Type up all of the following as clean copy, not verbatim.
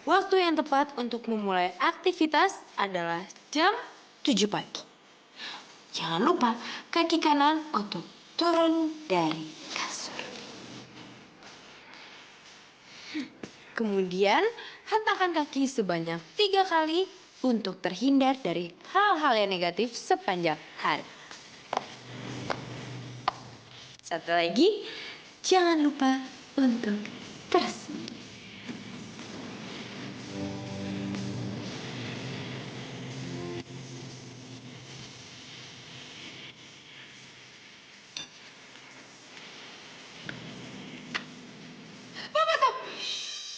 Waktu yang tepat untuk memulai aktivitas adalah jam 7 pagi. Jangan lupa kaki kanan untuk turun dari kasur. Kemudian hentakkan kaki sebanyak 3 kali untuk terhindar dari hal-hal yang negatif sepanjang hari. Satu lagi, jangan lupa untuk tersenyum.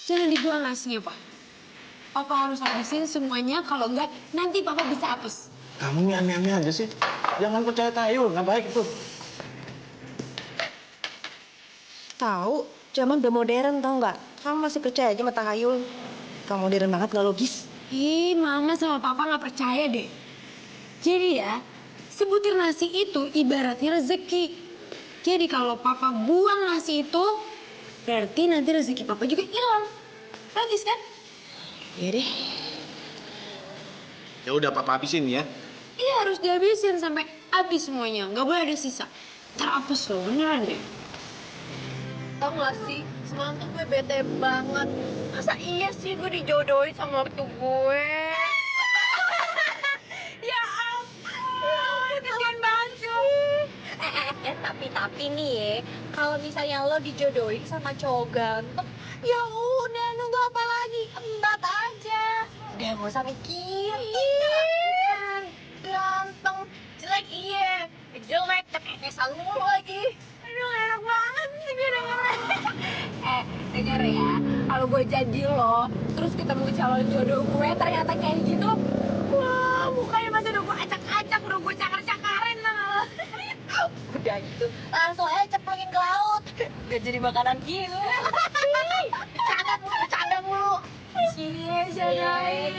Jangan dibuang nasinya, Pak. Papa harus habisin semuanya, kalau enggak nanti Papa bisa hapus. Kamu ini aneh-aneh aja sih. Jangan percaya Tayul, nggak baik itu. Tahu, zaman udah modern tau nggak? Kamu masih percaya aja sama tahayul? Kamu modern banget nggak logis? Ih, Mama sama Papa nggak percaya deh. Jadi ya, sebutir nasi itu ibaratnya rezeki. Jadi kalau Papa buang nasi itu, berarti nanti rezeki Papa juga hilang. Logis kan? Iya deh. Ya udah Papa habisin ya. Iya, harus dihabisin sampai habis semuanya. Nggak boleh ada sisa. Ntar apes loh, beneran deh. Tau nggak sih, semalam tuh gue bete banget. Masa iya sih gue dijodohin sama ortu gue? Ya ampun, kasihan banget sih. Tapi nih ya, kalau misalnya lo dijodohin sama cowok ganteng, ya udah nunggu apa lagi? Embat aja. Udah nggak usah mikir. Ganteng, jelek iya. Jelek, kekesan mulu lagi. Aduh, enak banget sih gue dengerin. Denger ya, kalau gue jadi lo, terus ketemu calon jodoh gue ternyata kayak gitu, wah, mukanya masih udah gue acak-acak, udah gue cakar-cakarin lah. Udah gitu, langsung aja cemplungin ke laut. Udah jadi makanan gitu. Bercanda mulu. Cie, jagain.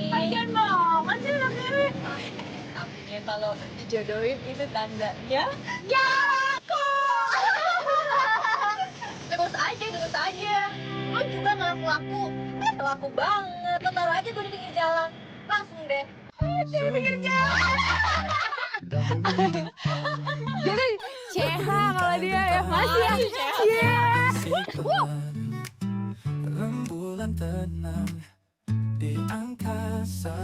Kasian banget sih anaknya. Tapi kalau dijodohin itu tandanya ya aku. Terus aja. Lo juga ngaku-ngaku. Laku banget. Lo taruh aja gue di pinggir jalan. Langsung deh. Di pinggir jalan. Jadi Ceha kalau dia ya, masih ya. Iya. Rembulan tenang di angkasa,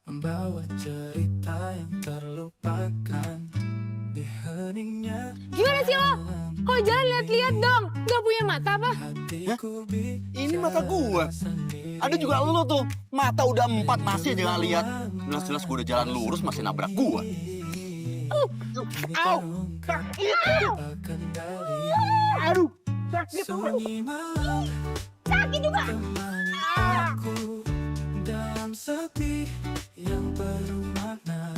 membawa cerita yang terlupakan di heningnya. Gimana sih lo? Kalau jalan lihat-lihat dong. Gak punya mata apa? Hatiku Ini mata gua. Ada juga lu tuh. Mata udah 4 masih aja nggak lihat. Jelas-jelas gua udah jalan lurus masih nabrak gua. Au! Aduh! Sakit tuh. Sakit juga. Aku dalam sepi yang penuh makna.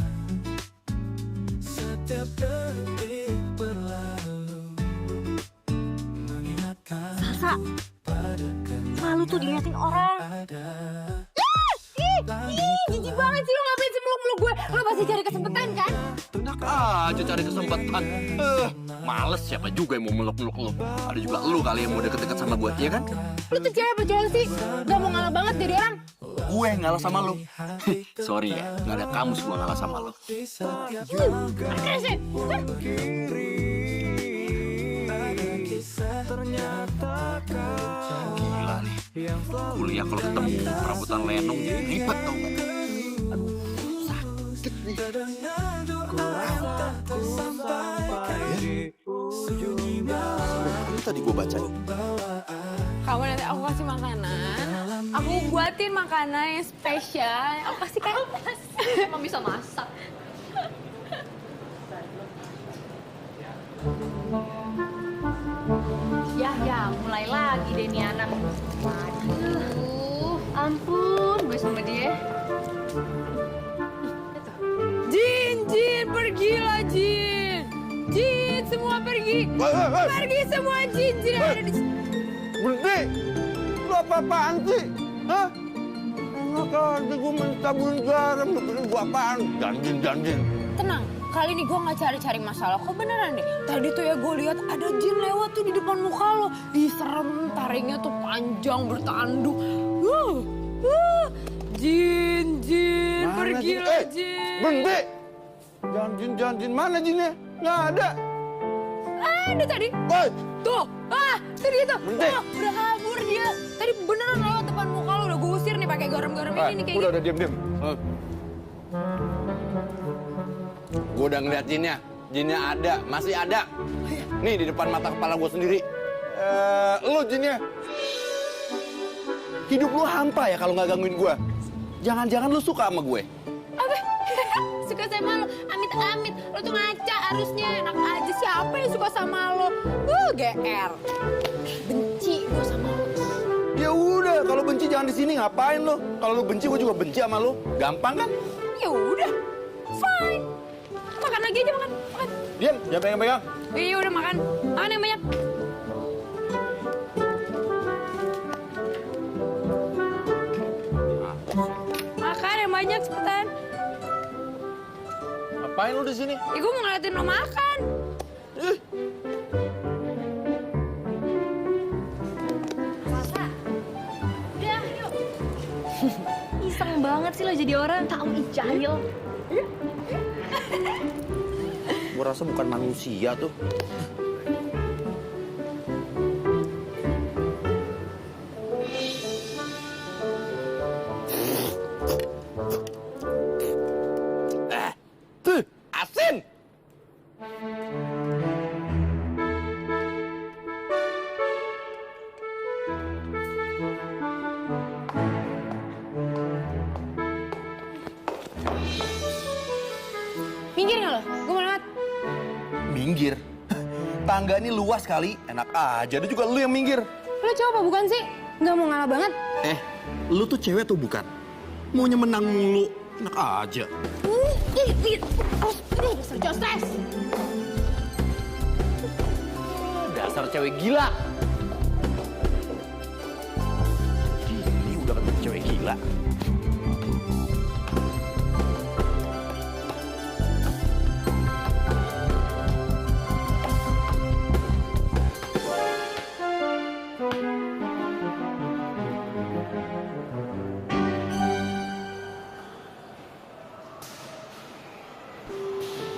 Setiap detik berlalu mengingatkan Salsa, pada malu tuh diliatin orang. ada. Jijik banget sih lo, ngapain sih meluk-meluk gue? Lo pasti cari kesempatan kan? Enak aja cari kesempatan. Males siapa juga yang mau meluk-meluk lu. Ada juga lu kali yang mau deket-deket sama gua, iya kan? Lo tuh cewek apa cowok sih? Gak mau ngalah banget jadi orang. Gue yang ngalah sama lu. Sorry ya, nggak ada kamus gua ngalah sama lu. Kresek. Gila nih. Kuliah kalau ketemu perabotan lenong jadi ribet tau gak? Sakit nih. Ini tadi gue bacain. Kamu nanti aku kasih makanan. Aku buatin makanan yang spesial. Aku kasih kan? Emang bisa masak. Ya, mulai lagi deh nih anak. Aduh, ampun gue sama dia. Jin, pergilah Jin. Jin, semua pergi. Pergi semua Jin yang ada di sini. Berhenti! Lu apa-apaan sih? Hah? Enak aja gue minta taburin garam, lu pikir gue apaan? Janjin. Tenang, Kali ini gue nggak cari-cari masalah, kok beneran deh. Tadi tuh ya gue lihat ada jin lewat tuh di depan muka lo. Ih serem, taringnya tuh panjang bertanduk. Jin, pergilah jin. Berhenti! Jangan jin, mana jinnya? Nggak ada. Ada tadi. Woi! Tuh, itu dia tuh. Berhenti. Oh, udah kabur dia. Tadi beneran lewat depan muka lo, udah gue usir nih pakai garam-garam ini nih kayak Udah diam. Gue udah ngeliat jinnya. Jinnya ada, masih ada. Nih di depan mata kepala gue sendiri. Lu jinnya. Hidup lu hampa ya kalau nggak gangguin gue. Jangan-jangan lu suka sama gue. Apa? Suka sama lo, amit-amit. Lo tuh ngaca harusnya, enak aja siapa yang suka sama lo. GR. Benci gue sama lo. Ya udah, kalau benci jangan di sini, ngapain lo? Kalau lu benci, gue juga benci sama lu. Gampang kan? Ya udah, fine. Makan lagi aja, makan. Diam, jangan pegang-pegang. Iya udah makan, makan yang banyak. Makan yang banyak cepetan. Ngapain lu di sini? Ya gue mau ngeliatin lo makan. Sasa, udah yuk. Iseng banget sih lo jadi orang tahu jahil. Gue rasa bukan manusia tuh. Tuh, asin! Minggir nggak lo? Gue mau lewat. Minggir? Tangga ini luas kali, enak aja. Ada juga lu yang minggir. Lo cowok apa bukan sih? Nggak mau ngalah banget? Lu tuh cewek tuh bukan? Maunya menang mulu, enak aja. Dasar Josles. Dasar cewek gila. Ini udah ketemu cewek gila.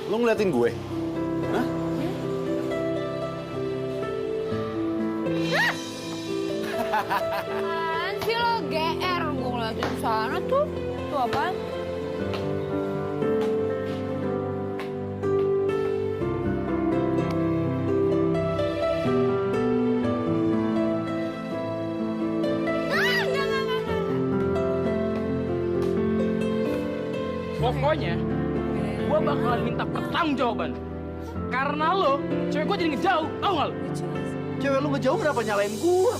Lo ngeliatin gue? Hah? Apaan sih lo GR? Gue ngeliatin sana tuh. Tuh apaan? Pokoknya, gue bakalan minta pertanggungjawaban. Karena lo, cewek gue jadi ngejauh, tau gak lo? Cewek lu ngejauh kenapa nyalain gua?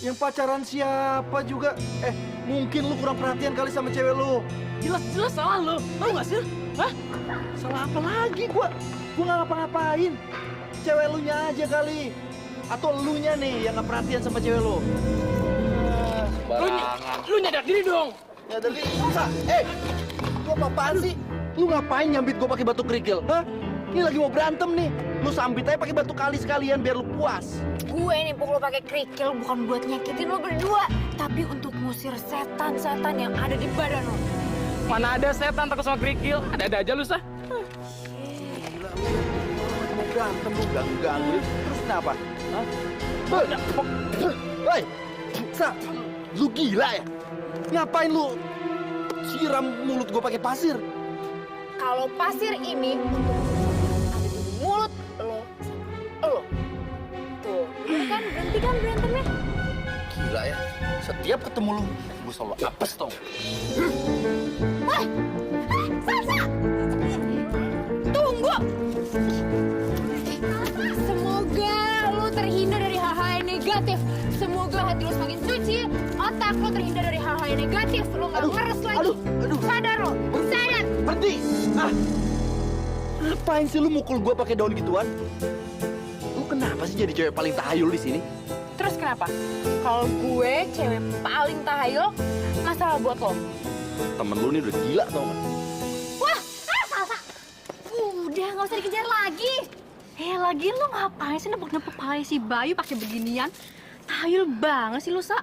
Yang pacaran siapa juga? Mungkin lu kurang perhatian kali sama cewek lu. Jelas-jelas salah lo, tau gak sih? Hah? Salah apa lagi gua? Gua nggak ngapa-ngapain. Cewek lu nya aja kali. Atau lu nya nih yang nggak perhatian sama cewek lu. Lu nyadar diri dong. Ya dari masa? Lu apaan sih? Lu ngapain nyambit gua pakai batu kerikil? Hah? Ini lagi mau berantem nih. Lu sambit aja pakai batu kali sekalian biar lu puas. Gue nimpuk lo pakai kerikil bukan buat nyakitin lo berdua, tapi untuk ngusir setan-setan yang ada di badan lo. Mana ada setan takut sama kerikil? Ada-ada aja lu, Sah. Gila lu. Mau berantem lu ganggu-ganggu. Terus kenapa? Hah? Hei, Sa, lu gila ya? Ngapain lu siram mulut gua pakai pasir? Kalau pasir ini untuk ada di mulut lo, tuh, ya kan berhenti kan berantemnya? Gila ya, setiap ketemu lu, gua selalu apes tau. Woi, Sasa, tunggu. Semoga lo terhindar dari hal-hal yang negatif. Semoga hati lo semakin suci, otak lo terhindar dari hal-hal yang negatif. Lo nggak ngeres lagi. Aduh. Sadar lo, sadar. Berhenti! Ngapain sih lu mukul gua pakai daun gituan? Lu kenapa sih jadi cewek paling tahayul di sini? Terus kenapa? Kalau gue cewek paling tahayul, masalah buat lo. Temen lu nih udah gila tau gak? Wah, Salsa. Udah nggak usah dikejar lagi. Lagi lu ngapain sih nepuk-nepuk palanya si Bayu pakai beginian? Tahayul banget sih lu, Sa.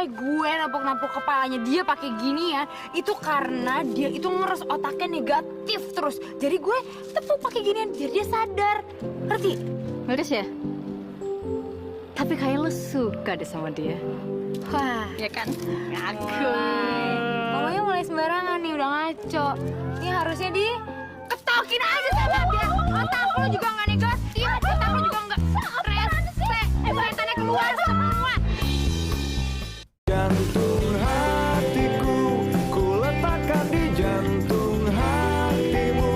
Gue napuk-napuk kepalanya dia pakai gini ya. Itu karena dia itu ngeres otaknya negatif terus. Jadi gue tepuk pakai ginian biar dia sadar. Ngerti? Ngerti ya? Tapi kayak lu suka deh sama dia. Wah, Ya kan? ngomongnya mulai sembarangan nih, udah ngaco. Ini harusnya ketokin aja sama dia. Otak lu juga nggak negatif, otak lu juga nggak rese. Setannya keluar semua. Jantung hatiku, ku letakkan di jantung hatimu.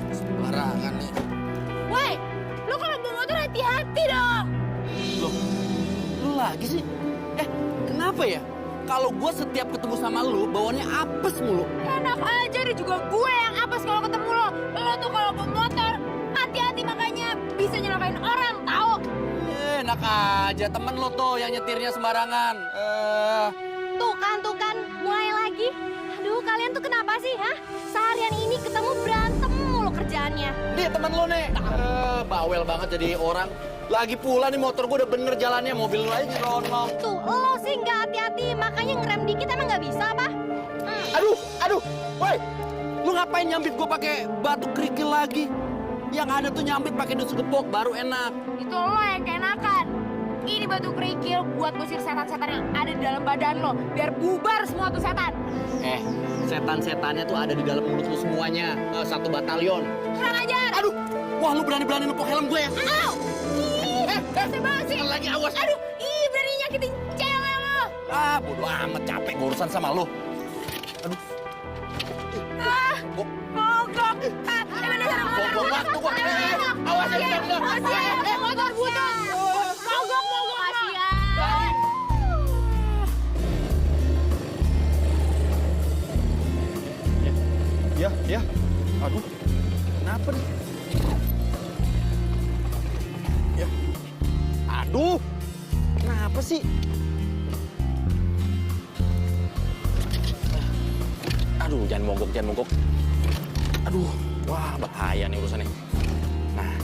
Sembarangan nih. Woi, lu kalau bawa motor hati-hati dong. Loh, lu lagi sih? Kenapa ya? Kalau gue setiap ketemu sama lu, bawaannya apes mulu. Enak aja deh, juga gue yang apes kalau ketemu lo. Lo tuh kalau bawa motor hati-hati, makanya bisa nyelakain orang, tahu? Enak aja, temen lo tuh yang nyetirnya sembarangan. Tuh kan, mulai lagi. Aduh, kalian tuh kenapa sih, hah? Seharian ini ketemu berantem mulu kerjaannya. Dia temen lo nih. Bawel banget jadi orang. Lagi pula nih motor gue udah bener jalannya, mobil lu aja nyerondong. Tuh, lo sih nggak hati-hati, makanya ngerem dikit emang nggak bisa apa? Aduh, woi, lu ngapain nyambit gue pakai batu kerikil lagi? Yang ada tuh nyambit pakai dus gepok, baru enak. Itu lo yang keenakan. Ini batu kerikil buat ngusir setan-setan yang ada di dalam badan lo, biar bubar semua tuh setan. Setan-setannya tuh ada di dalam mulut lu semuanya, satu batalion. Kurang ajar. Aduh, wah lu berani-berani nepok helm gue ya? Au! Kasih banget sih. Lagi awas. Aduh, berani nyakitin cewek lo. Bodo amat, capek gue urusan sama lu. Aduh. Mogok. Emang dasar motor. Buang waktu gua. Awas ya, bentar. Kasihan, motor butut. Mogok. Kasihan. Ya. Aduh, kenapa nih? Ya. Aduh, kenapa sih? Aduh, jangan mogok. Aduh, wah bahaya nih urusannya. Nah,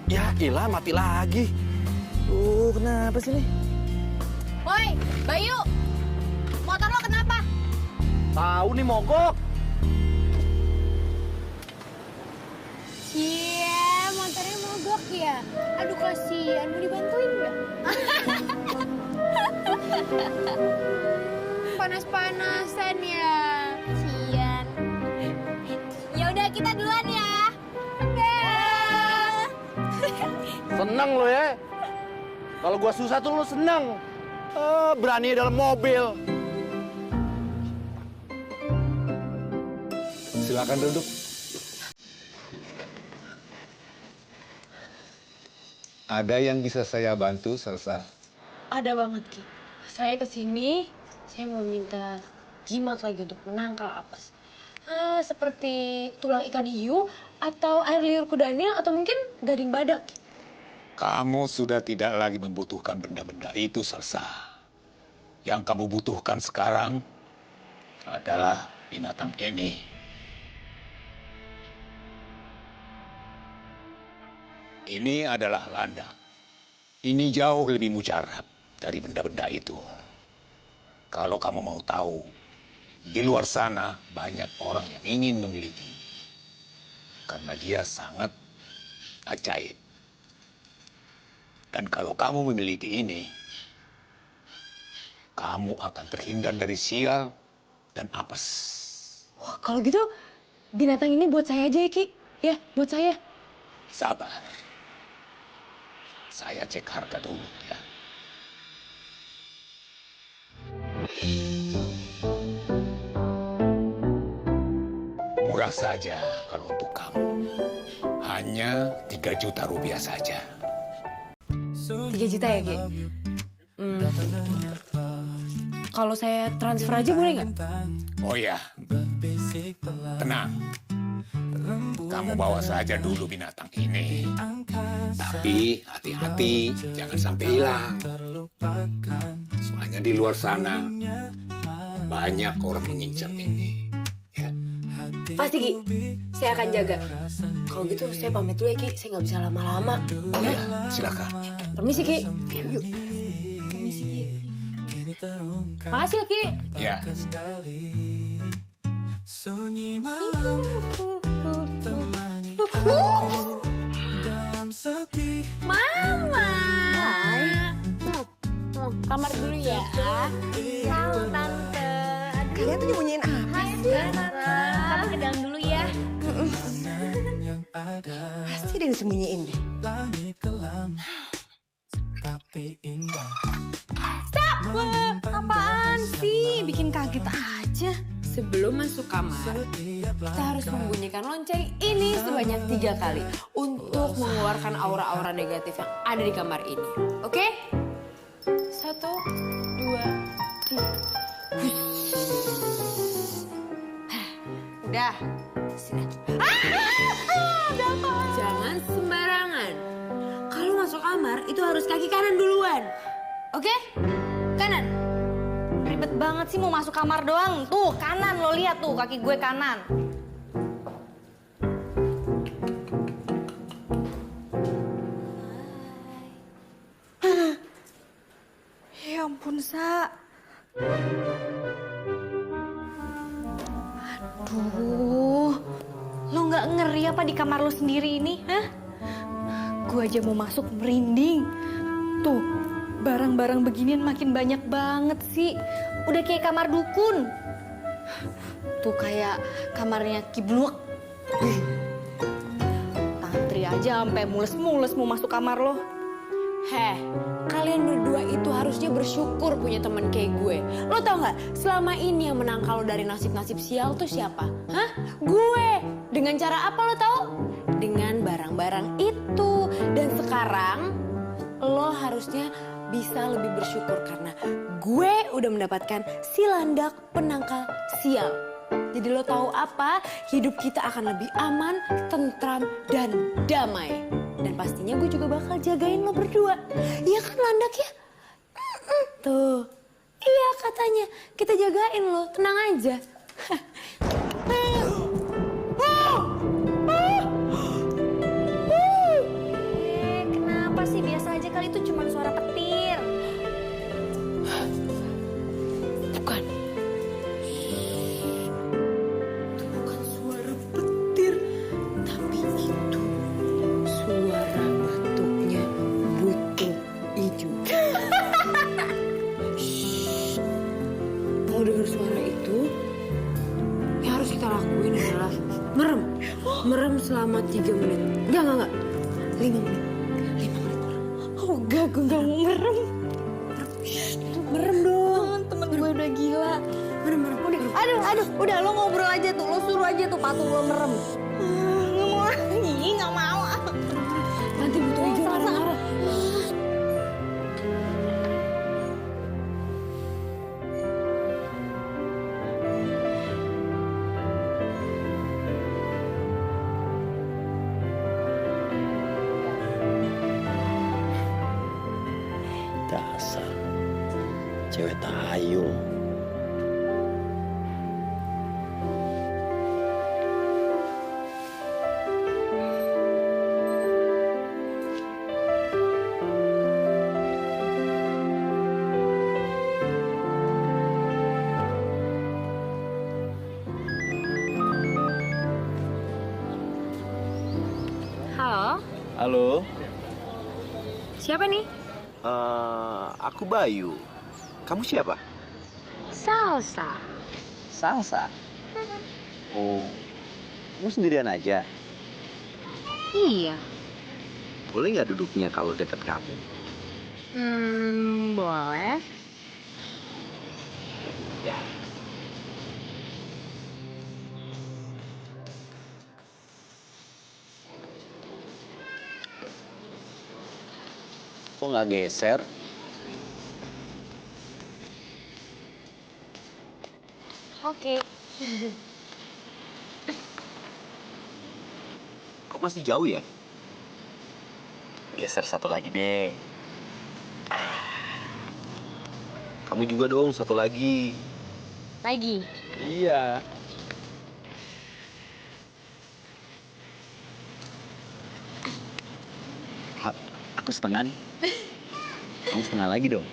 ya ilah mati lagi. Kenapa sih nih? Woi, Bayu. Motor lo kenapa? Tahu nih mogok. Iya, motornya mogok ya. Aduh, kasihan. Mau dibantuin nggak? Panas-panasan ya. Kasihan. Ya udah, kita duluan ya. Seneng lo ya. Kalau gua susah tuh lo seneng. Berani dalam mobil. Silakan duduk. Ada yang bisa saya bantu, Salsa? Ada banget, Ki. Saya kesini, saya mau minta jimat lagi untuk menangkal apes. Seperti tulang ikan hiu, atau air liur kudanil, atau mungkin gading badak. Kamu sudah tidak lagi membutuhkan benda-benda itu, Salsa. Yang kamu butuhkan sekarang adalah binatang ini. Ini adalah landang. Ini jauh lebih mujarab dari benda-benda itu. Kalau kamu mau tahu, di luar sana banyak orang yang ingin memiliki. Karena dia sangat ajaib. Dan kalau kamu memiliki ini, kamu akan terhindar dari sial dan apes. Wah, kalau gitu binatang ini buat saya aja ya, Ki. Ya, buat saya. Sabar. Saya cek harga dulu ya. Murah saja kalau untuk kamu. Hanya 3 juta rupiah saja. 3 juta ya, Ki? Kalau saya transfer aja boleh nggak? Oh ya, tenang. kamu bawa saja dulu binatang ini. Tapi hati-hati, jangan sampai hilang. Soalnya di luar sana banyak orang mengincar ini. Ya. Pasti Ki, saya akan jaga. Kalau gitu saya pamit dulu ya Ki, saya nggak bisa lama-lama. Oh ya, silakan. Permisi Ki. Yuk. Makasih ya Ki. Ya. Mama. Kamar dulu ya. Ciao Tante. Kalian tuh nyembunyiin apa? Hai, Tante. Kami ke dalam dulu ya. Pasti ada yang disembunyiin deh. Apaan sih? Bikin kaget aja. Sebelum masuk kamar, kita harus membunyikan lonceng ini sebanyak 3 kali untuk mengeluarkan aura-aura negatif yang ada di kamar ini. Oke? 1, 2, 3. Udah. Sini. Jangan sembarangan. Kalau masuk kamar itu harus kaki kanan duluan. Oke? Kanan. Ribet banget sih mau masuk kamar doang. Tuh, kanan lo lihat tuh, kaki gue kanan. Ya ampun, Sa. Aduh, lo nggak ngeri apa di kamar lo sendiri ini, hah? Gue aja mau masuk merinding. Tuh, barang-barang beginian makin banyak banget sih. Udah kayak kamar dukun. Tuh kayak kamarnya Kibluk. Tantri aja sampai mules-mules mau masuk kamar lo. Heh, kalian berdua itu harusnya bersyukur punya teman kayak gue. Lo tau gak, selama ini yang menangkal lo dari nasib-nasib sial tuh siapa? Hah? Gue! Dengan cara apa lo tau? Dengan barang-barang itu. Dan sekarang, lo harusnya bisa lebih bersyukur karena gue udah mendapatkan si landak penangkal sial. Jadi lo tahu apa? Hidup kita akan lebih aman, tentram, dan damai. Dan pastinya gue juga bakal jagain lo berdua. Iya kan landak ya? Tuh. Iya katanya. Kita jagain lo. Tenang aja. Kenapa sih? Biasa aja kali itu cuma suara petir. Bukan. Itu bukan suara petir. Tapi itu suara batuknya butuh hijau. Kalau dengar suara itu, yang harus kita lakuin adalah merem. Merem selama 3 menit. Enggak. 5 menit. 5 menit merem. Oh enggak, gue gak mau merem. Merem dong. Temen gue udah gila. Merem. Aduh, udah lo ngobrol aja tuh. Lo suruh aja tuh patung lo merem. Nggak mau lagi, nggak mau. Nanti butuh hijau marah-marah. Dasar cewek tayo. Halo, Halo, siapa nih? aku Bayu. Kamu siapa? Salsa. Salsa. Oh, kamu sendirian aja? Iya. Boleh nggak duduknya kalau dekat kamu? Boleh. Ya. Kok nggak geser? Oke. masih jauh ya? Geser satu lagi deh. Kamu juga dong, satu lagi. Lagi. Iya. Aku setengah nih. Kamu setengah lagi dong.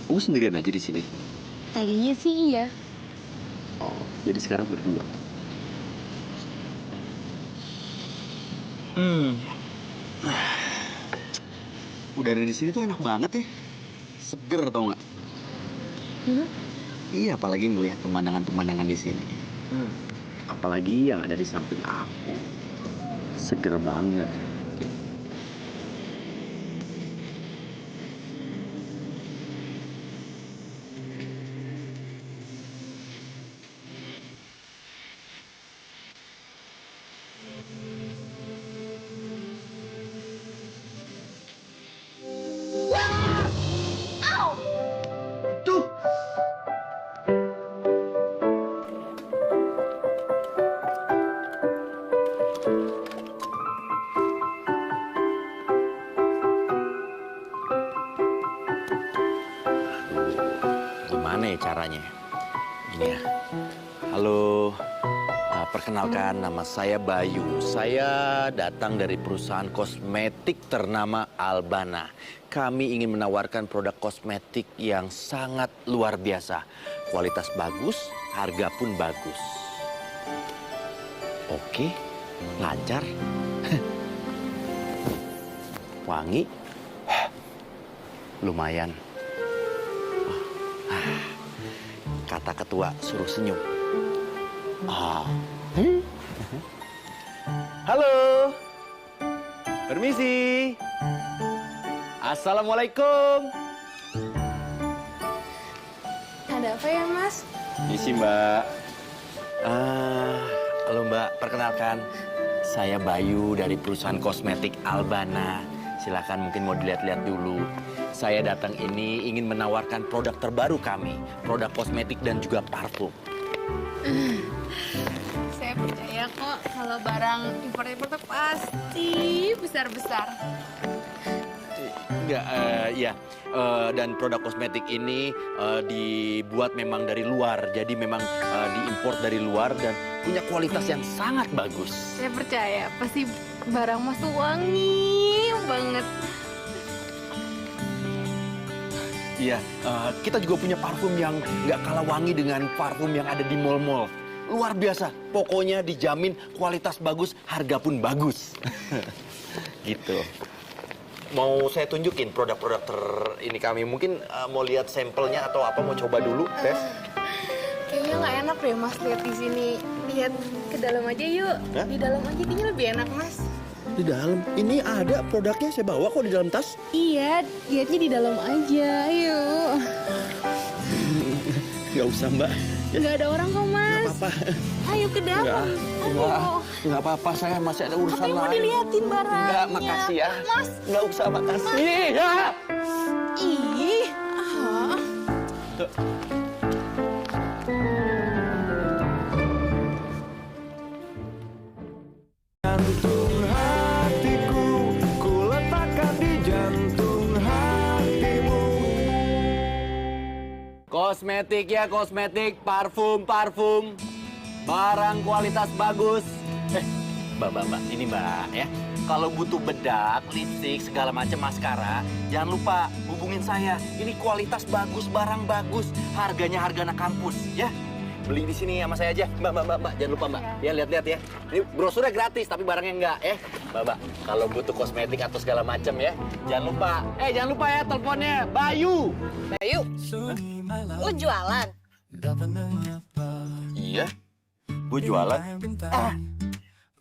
Kamu sendirian aja di sini. Tadinya sih iya. Oh, jadi sekarang berdua. Udara di sini tuh enak banget ya. Seger tau nggak? Iya, apalagi ngelihat pemandangan-pemandangan di sini. Apalagi yang ada di samping aku. Seger banget. Gimana ya caranya? Gini ya. Halo, perkenalkan nama saya Bayu. Saya datang dari perusahaan kosmetik ternama Albana. Kami ingin menawarkan produk kosmetik yang sangat luar biasa. Kualitas bagus, harga pun bagus. Oke, lancar. Wangi. Lumayan. Kata ketua suruh senyum. Halo. Permisi. Assalamualaikum. Ada apa ya, Mas? Misi, Mbak. Halo, Mbak. Perkenalkan, saya Bayu dari perusahaan kosmetik Albana. Silakan mungkin mau dilihat-lihat dulu. Saya datang ini ingin menawarkan produk terbaru kami, produk kosmetik dan juga parfum. Saya percaya kok kalau barang impor-impor tuh pasti besar-besar. Enggak, ya. Dan produk kosmetik ini dibuat memang dari luar. Jadi memang diimpor dari luar dan punya kualitas yang sangat bagus. Saya percaya pasti barang Mas tuh wangi banget. Iya, kita juga punya parfum yang nggak kalah wangi dengan parfum yang ada di mall-mall. Luar biasa, pokoknya dijamin kualitas bagus, harga pun bagus. Gitu. Mau saya tunjukin produk-produk ini kami. Mungkin mau lihat sampelnya atau apa, mau coba dulu tes? Kayaknya nggak enak deh Mas lihat di sini. Lihat ke dalam aja yuk. Hah? Di dalam aja kayaknya lebih enak Mas. Di dalam, ini ada produknya saya bawa kok di dalam tas. Iya, lihatnya di dalam aja. Ayo. Nggak usah, Mbak. Nggak ada orang kok Mas. Nggak apa-apa. Ayo ke dalam. Ayo. Nggak apa-apa, saya masih ada urusan Katanya mau lain. diliatin barangnya. Nggak, makasih ya. Mas. Nggak usah, makasih. Ya. Ih. Tuh. Jantung hatiku, ku letakkan di jantung hatimu. Kosmetik ya, kosmetik, parfum. Barang kualitas bagus. Mbak, ini Mbak ya. Kalau butuh bedak, lipstik, segala macam maskara, jangan lupa hubungin saya. Ini kualitas bagus, barang bagus, harganya harga anak kampus ya. Beli di sini sama saya aja. Mbak, jangan lupa Mbak. Ya lihat-lihat ya. Ini brosurnya gratis tapi barangnya enggak ya. Mbak, kalau butuh kosmetik atau segala macam ya, jangan lupa ya teleponnya Bayu. Bayu. Lu jualan? Iya, gue jualan.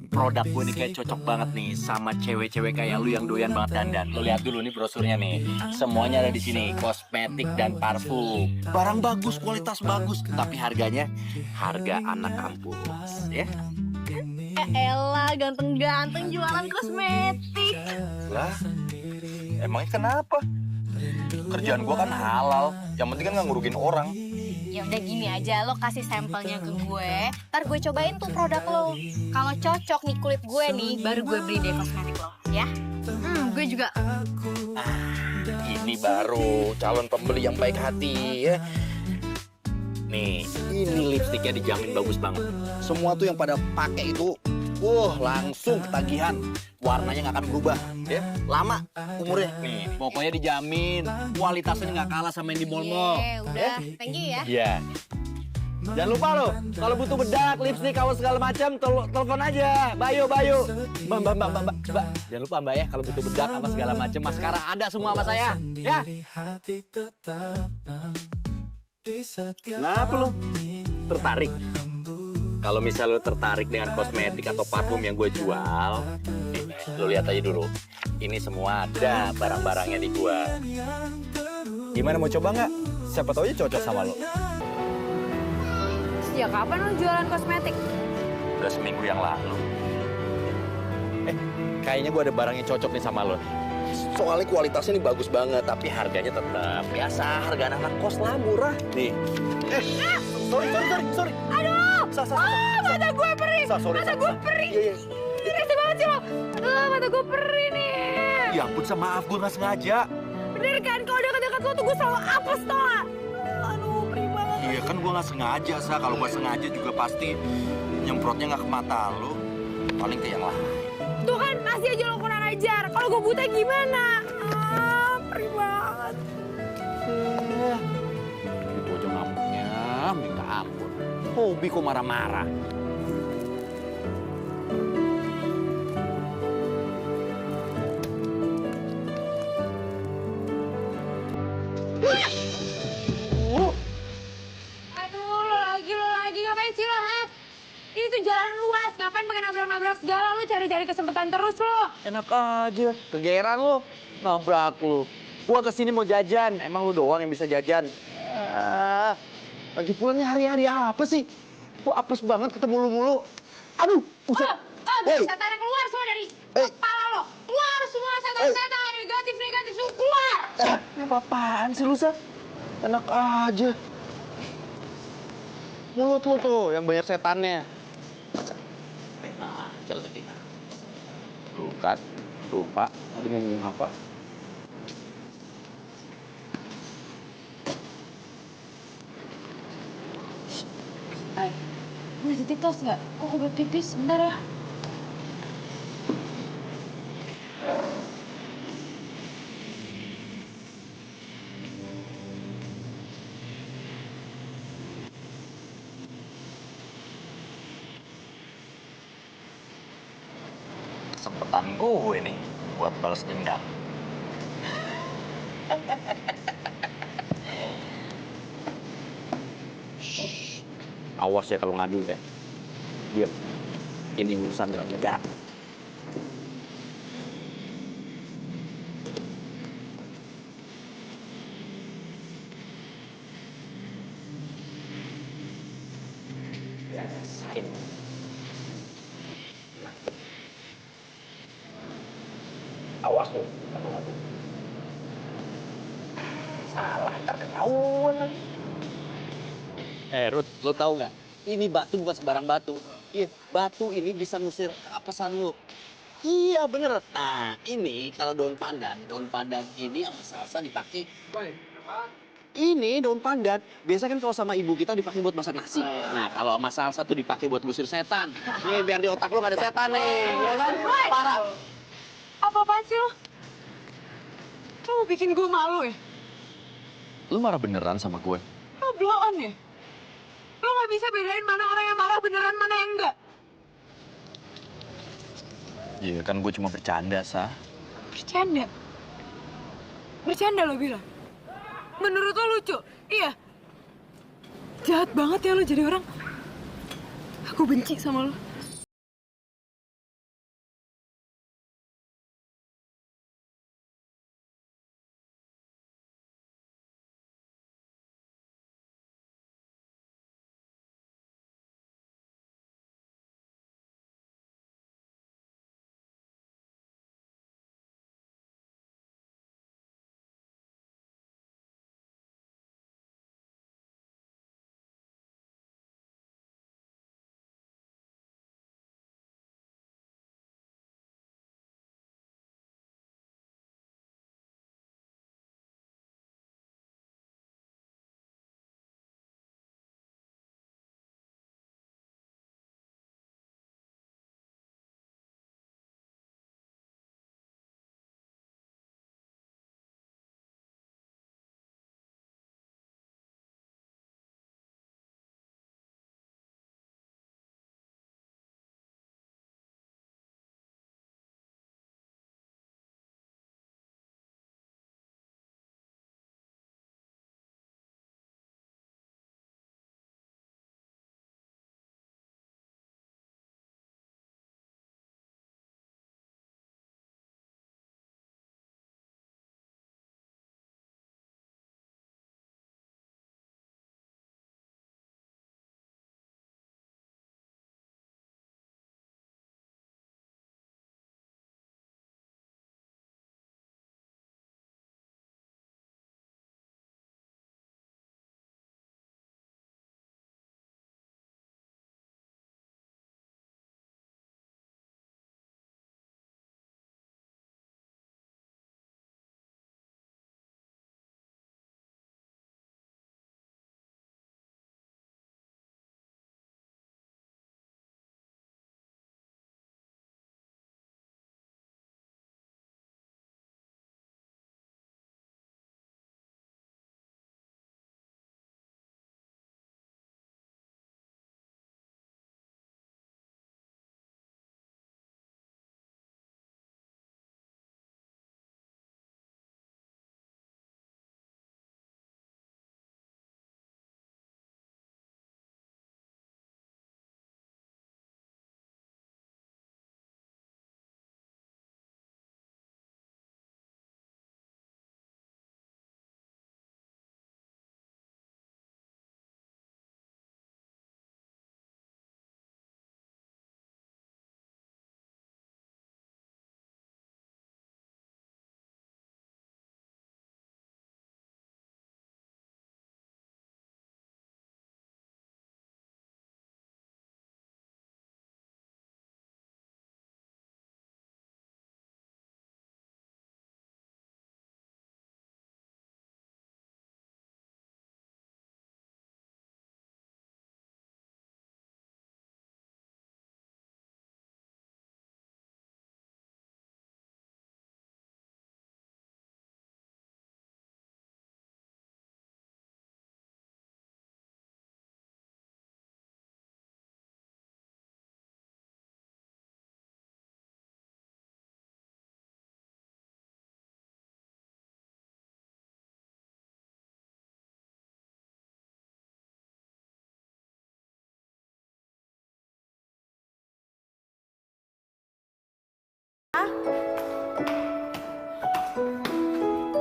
Produk gue nih kayak cocok banget nih sama cewek-cewek kayak lu yang doyan banget dandan. Lu lihat dulu nih brosurnya nih. Semuanya ada di sini, kosmetik dan parfum. Barang bagus, kualitas bagus, tapi harganya harga anak kampus, ya. Elah, ganteng-ganteng jualan kosmetik. Lah, emangnya kenapa? Kerjaan gue kan halal, yang penting kan nggak ngurugin orang. Ya udah gini aja, lo kasih sampelnya ke gue, ntar gue cobain tuh produk lo. Kalau cocok nih kulit gue nih, baru gue beli deh kosmetik lo, ya. Gue juga. Ini baru calon pembeli yang baik hati ya. Nih, ini lipstiknya dijamin bagus banget. Semua tuh yang pada pakai itu, langsung ketagihan. Warnanya nggak akan berubah, ya. Lama umurnya. Nih, pokoknya dijamin kualitasnya nggak kalah sama yang di mall-mall. Udah, thank you ya. Iya. Jangan lupa lo, kalau butuh bedak, lipstik, kaos segala macam, telepon aja. Bayu. Mbak. Jangan lupa Mbak ya, kalau butuh bedak apa segala macam, maskara ada semua sama saya. Ya. Kenapa lo? Tertarik? Kalau misal lo tertarik dengan kosmetik atau parfum yang gue jual, nih, lo lihat aja dulu. Ini semua ada barang-barangnya di gue. Gimana, mau coba nggak? Siapa tahu aja cocok sama lo. Sejak kapan lo jualan kosmetik? Udah seminggu yang lalu. Kayaknya gue ada barang yang cocok nih sama lo. Soalnya kualitasnya ini bagus banget, tapi harganya tetap biasa. Harga anak kos lah, murah. Nih. Sorry. Aduh! Mata gue perih! Mata gue perih! Rese banget sih lo! Mata gue perih nih! Ya ampun, maaf, gue nggak sengaja. Bener kan? Kalau dekat-dekat lo tuh gue selalu apes tau gak? Aduh, perih banget. Iya kan gue nggak sengaja, Kalau gue sengaja juga pasti nyemprotnya nggak ke mata lo. Paling ke yang lain. Tuh kan, masih aja lo kurang ajar. Kalau gue buta gimana? Perih banget. Itu aja ngambeknya, minta ampun. Hobi kok marah-marah. Aduh, lo lagi ngapain sih lo, ha? Ini tuh jalan luas, ngapain pakai nabrak-nabrak segala? Lo cari-cari kesempatan terus lo. Enak aja, kegeeran lo, nabrak lo. Gua kesini mau jajan, emang lu doang yang bisa jajan. Lagi pulangnya hari-hari apa sih? Gua apes banget ketemu lu mulu. Aduh, buset. Setannya keluar semua dari kepala lo. Keluar semua setan-setan, negatif semua keluar. Apa-apaan sih lu, Sat? Enak aja. Mulut lu tuh yang banyak setannya. Nah, jadi. Lupa. Tadi mau ngomong apa? Boleh titip tos nggak? Kok gue pipis? Bentar ya. Kesempatan gue nih buat balas dendam. Awas ya kalau ngadu ya. Diam. Ini urusan dengan negara. Rasain. Awas lu kalau ngadu. Salah, ntar ketahuan lagi. Ruth, lo tau nggak? Ini batu bukan sembarang batu. Iya, batu ini bisa ngusir apesan lo. Iya bener. Nah, ini kalau daun pandan ini sama salsa dipakai. Ini daun pandan, biasa kan kalau sama ibu kita dipakai buat masak nasi. Nah, kalau sama salsa tuh dipakai buat ngusir setan. Nih, biar di otak lo nggak ada setan nih. Ya kan? Parah. Apa-apaan sih lo? Lo mau bikin gue malu ya? Lu marah beneran sama gue? Lo blow on ya? Lo nggak bisa bedain mana orang yang marah beneran, mana yang enggak. Iya kan gue cuma bercanda, Bercanda? Bercanda lo bilang? Menurut lo lucu? Iya? Jahat banget ya lo jadi orang. Aku benci sama lo.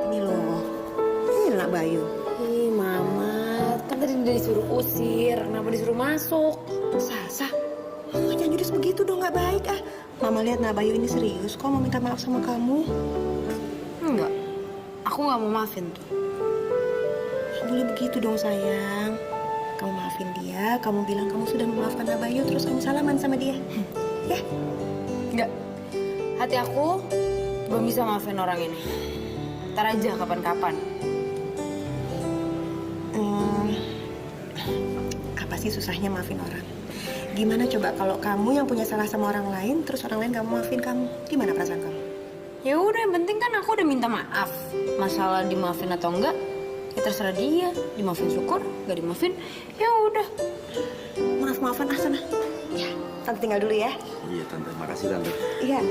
Ini loh. Ini anak Bayu. Ih, Mama, kan tadi udah disuruh usir, kenapa disuruh masuk? Sasa. Oh, jangan judis begitu dong, nggak baik ah. Mama lihat Nak Bayu ini serius kok mau minta maaf sama kamu. Enggak, aku nggak mau maafin tuh. Nggak boleh begitu dong sayang. Kamu maafin dia, kamu bilang kamu sudah memaafkan Nak Bayu, terus kamu salaman sama dia. Ya? Enggak, hati aku belum bisa maafin orang ini. Ntar aja kapan-kapan. Apa sih susahnya maafin orang? Gimana coba kalau kamu yang punya salah sama orang lain, terus orang lain kamu maafin kamu? Gimana perasaan kamu? Ya udah, yang penting kan aku udah minta maaf. Masalah dimaafin atau enggak, ya terserah dia. Dimaafin syukur, nggak dimaafin, ya udah. Maaf-maafan ah sana. Ya, Tante tinggal dulu ya. Iya Tante, makasih Tante. Iya.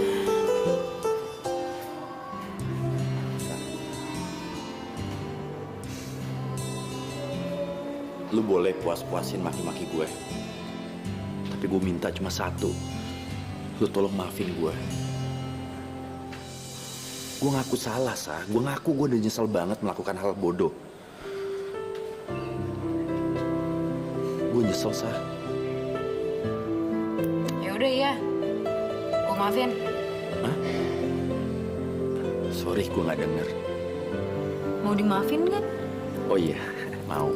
Lu boleh puas-puasin maki-maki gue. Tapi gue minta cuma satu. Lu tolong maafin gue. Gue ngaku salah, Sah. Gue ngaku gue udah nyesel banget melakukan hal bodoh. Gue nyesel, Sah. Ya udah ya, gue maafin. Hah? Sorry, gue nggak denger. Mau dimaafin kan? Oh iya, mau.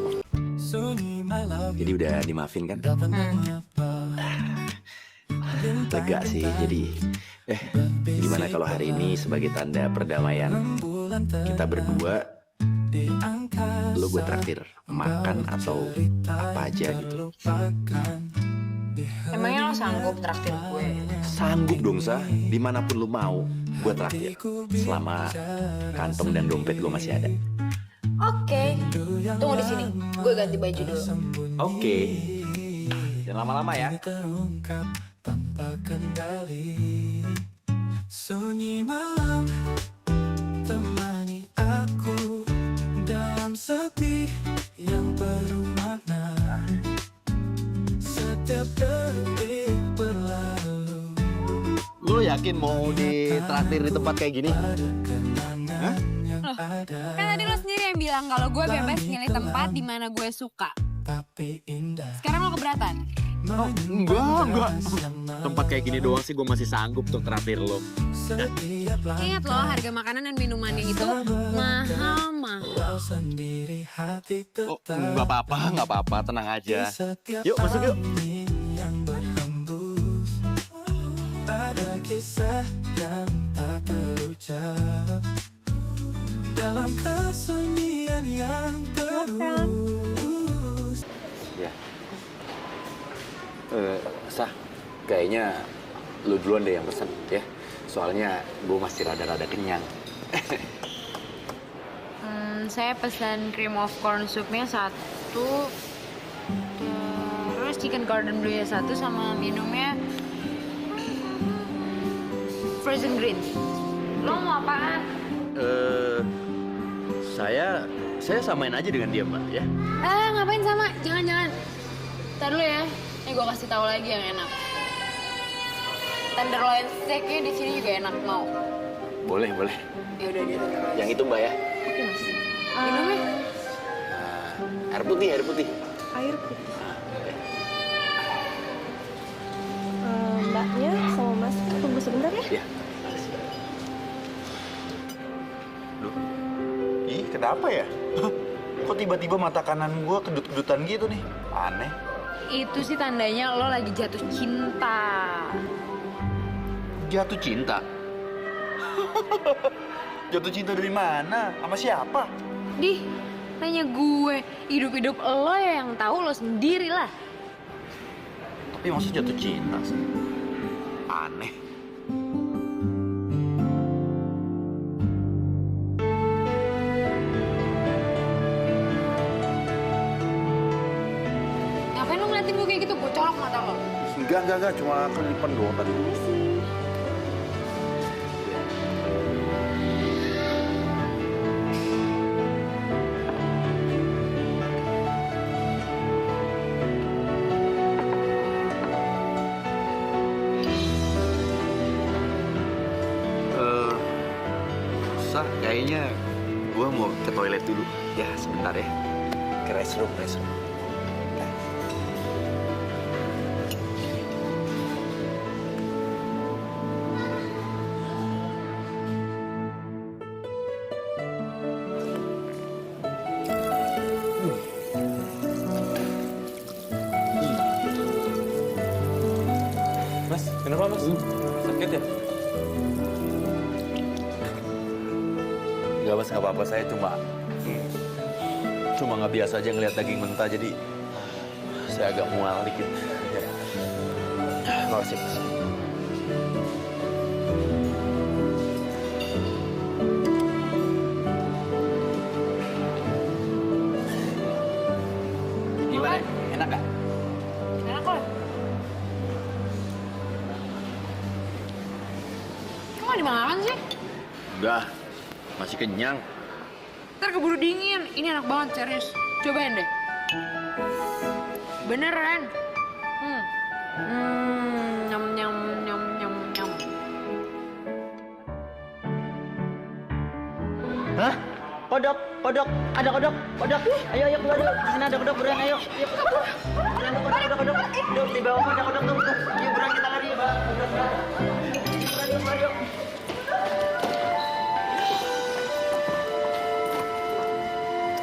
Jadi udah dimaafin kan? Lega sih. Jadi, gimana kalau hari ini sebagai tanda perdamaian kita berdua, lu gue traktir makan atau apa aja gitu. Emangnya lo sanggup traktir gue? Sanggup dong, Sah. Dimanapun lu mau, gue traktir. Selama kantong dan dompet gue masih ada. Oke, tunggu di sini. Gue ganti baju dulu. Oke. Jangan lama-lama ya. Tanpa kendali, sunyi malam temani aku dalam sepi yang penuh makna. Setiap detik berlalu. Lu yakin mau ditraktir di tempat kayak gini? Hah? Kan tadi lo sendiri yang bilang kalau gue bebas milih tempat di mana gue suka. Tapi indah. Sekarang lo keberatan? Oh, enggak. Tempat kayak gini doang sih gue masih sanggup untuk traktir lo. Ingat loh, harga makanan dan minumannya itu mahal-mahal. Oh, nggak apa-apa, tenang aja. Yuk, masuk yuk. Ada kisah yang tak terucap dalam kesunyian yang terus. Ya. Sah, kayaknya lu duluan deh yang pesen ya. Soalnya gue masih rada-rada kenyang. Saya pesan cream of corn soupnya 1, terus chicken cordon bleu-nya 1, sama minumnya frozen green. Lo mau apaan? Saya samain aja dengan dia, Mbak, ya. Ngapain sama? Jangan. Ntar dulu ya. Ini gue kasih tahu lagi yang enak. Tenderloin steak-nya di sini juga enak, mau? Boleh. Ya udah dia. Yang itu, Mbak ya. Oke, Mas. Minumnya? Air putih. Air putih. Mbaknya sama Mas tunggu sebentar ya. Ya. Duh. Ih, kenapa ya? Kok tiba-tiba mata kanan gue kedut-kedutan gitu nih? Aneh. Itu sih tandanya lo lagi jatuh cinta. Jatuh cinta? Jatuh cinta dari mana? Sama siapa? Dih, nanya gue. Hidup-hidup lo ya yang tahu, lo sendiri lah. Tapi maksud jatuh cinta sih? Aneh. Ngapain lo ngeliatin gue kayak gitu? Gue colok mata lo. Enggak. Cuma kelipan doang tadi. kayaknya gua mau ke toilet dulu. Ya, sebentar ya. Ke restroom. Mas, kenapa mas? Sakit ya? Enggak mas, nggak apa-apa. Saya cuma nggak biasa aja ngeliat daging mentah, jadi saya agak mual dikit. Ya. Makasih mas. Gimana? Enak nggak? Enak kok. Kok nggak dimakan sih? Udah, masih kenyang. Ntar keburu dingin. Ini enak banget, serius. Cobain deh. Beneran. Nyam nyam nyam nyam nyam. Hah? Kodok. Ada kodok. Ayo keluar yuk. Di sini ada kodok, buruan ayo. Yuk. Buruan kodok. Yuk, di bawah ada kodok tuh. Yuk, buruan kita lari, Mbak. Buruan yuk.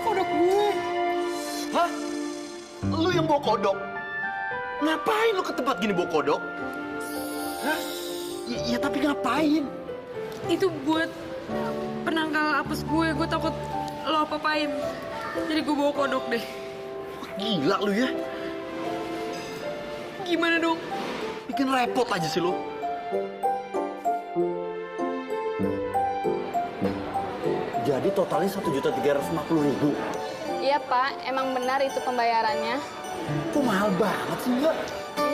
Kodok gue. Hah? Lu yang bawa kodok? Ngapain lu ke tempat gini bawa kodok? Hah? Ya tapi ngapain? Itu buat penangkal apes gue. Gue takut lo apa-apain. Jadi gue bawa kodok deh. Gila lu ya. Gimana dong? Bikin repot aja sih lu. Jadi totalnya 1.350.000. Iya Pak, emang benar itu pembayarannya. Kok mahal banget sih, Mbak?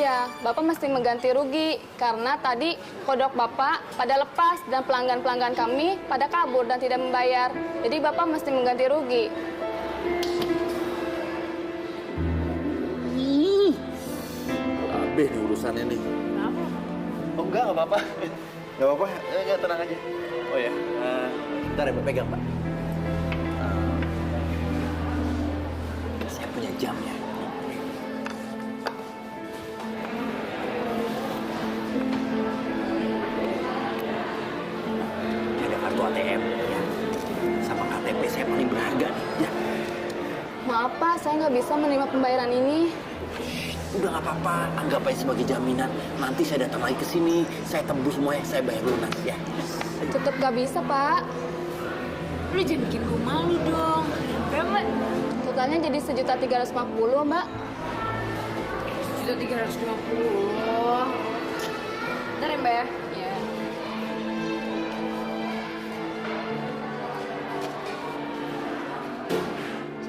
Iya, Bapak mesti mengganti rugi karena tadi kodok Bapak pada lepas dan pelanggan-pelanggan kami pada kabur dan tidak membayar. Jadi Bapak mesti mengganti rugi. Abeh nih urusannya nih. Kenapa? Oh enggak apa-apa. Enggak apa-apa, ya, tenang aja. Oh ya, bentar ya, Mbak, pegang, Pak. Saya punya jamnya. Ini ada kartu ATM, ya. Sama KTP saya paling berharga nih, ya. Maaf Pak, saya nggak bisa menerima pembayaran ini. Udah nggak apa-apa, anggap aja sebagai jaminan. Nanti saya datang lagi ke sini, saya tembus semuanya, saya bayar lunas, ya. Tetap nggak bisa Pak. Lu jangan bikin gue malu dong. Berapa? Totalnya jadi 1.350.000 Mbak. 1.350. Bentar ya Mbak ya. Ya.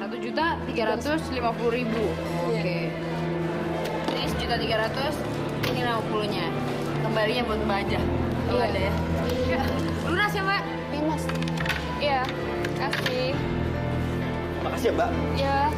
Rp1.350.000. Oke. Ini 1.300.000, ini 50-nya. Kembalinya buat Mbak aja. Kalau Iya. ada ya. Ya. Lunas ya, Mbak? Iya Mas. Iya, kasih. Makasih ya, Mbak. Ya.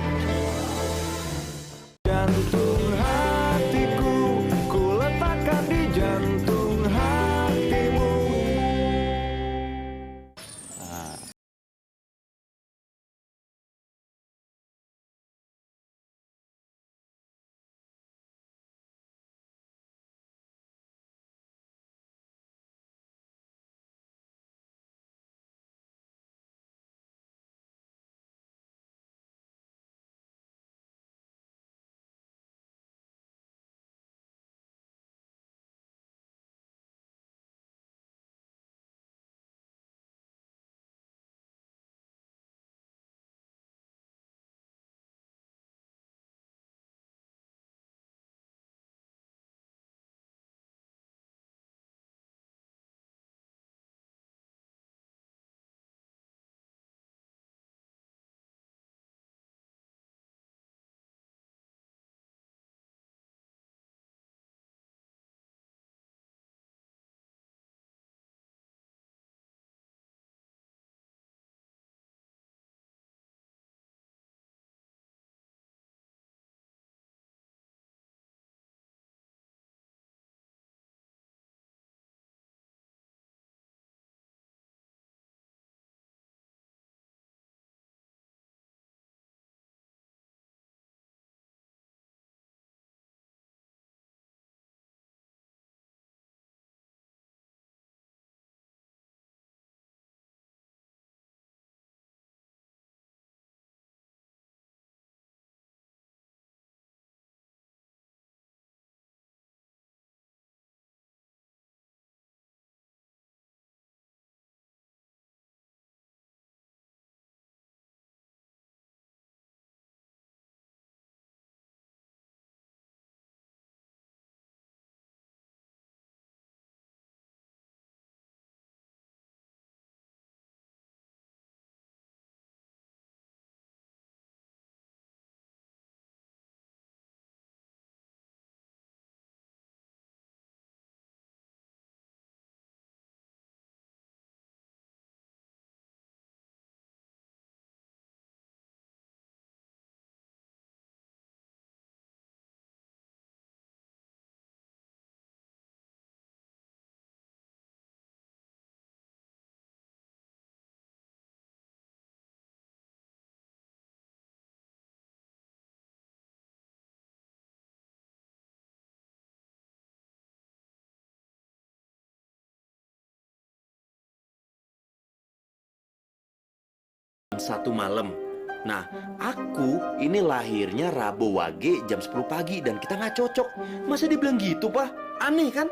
1 malam. Nah, aku ini lahirnya Rabu Wage jam 10 pagi dan kita nggak cocok. Masa dia bilang gitu, Pak? Aneh kan?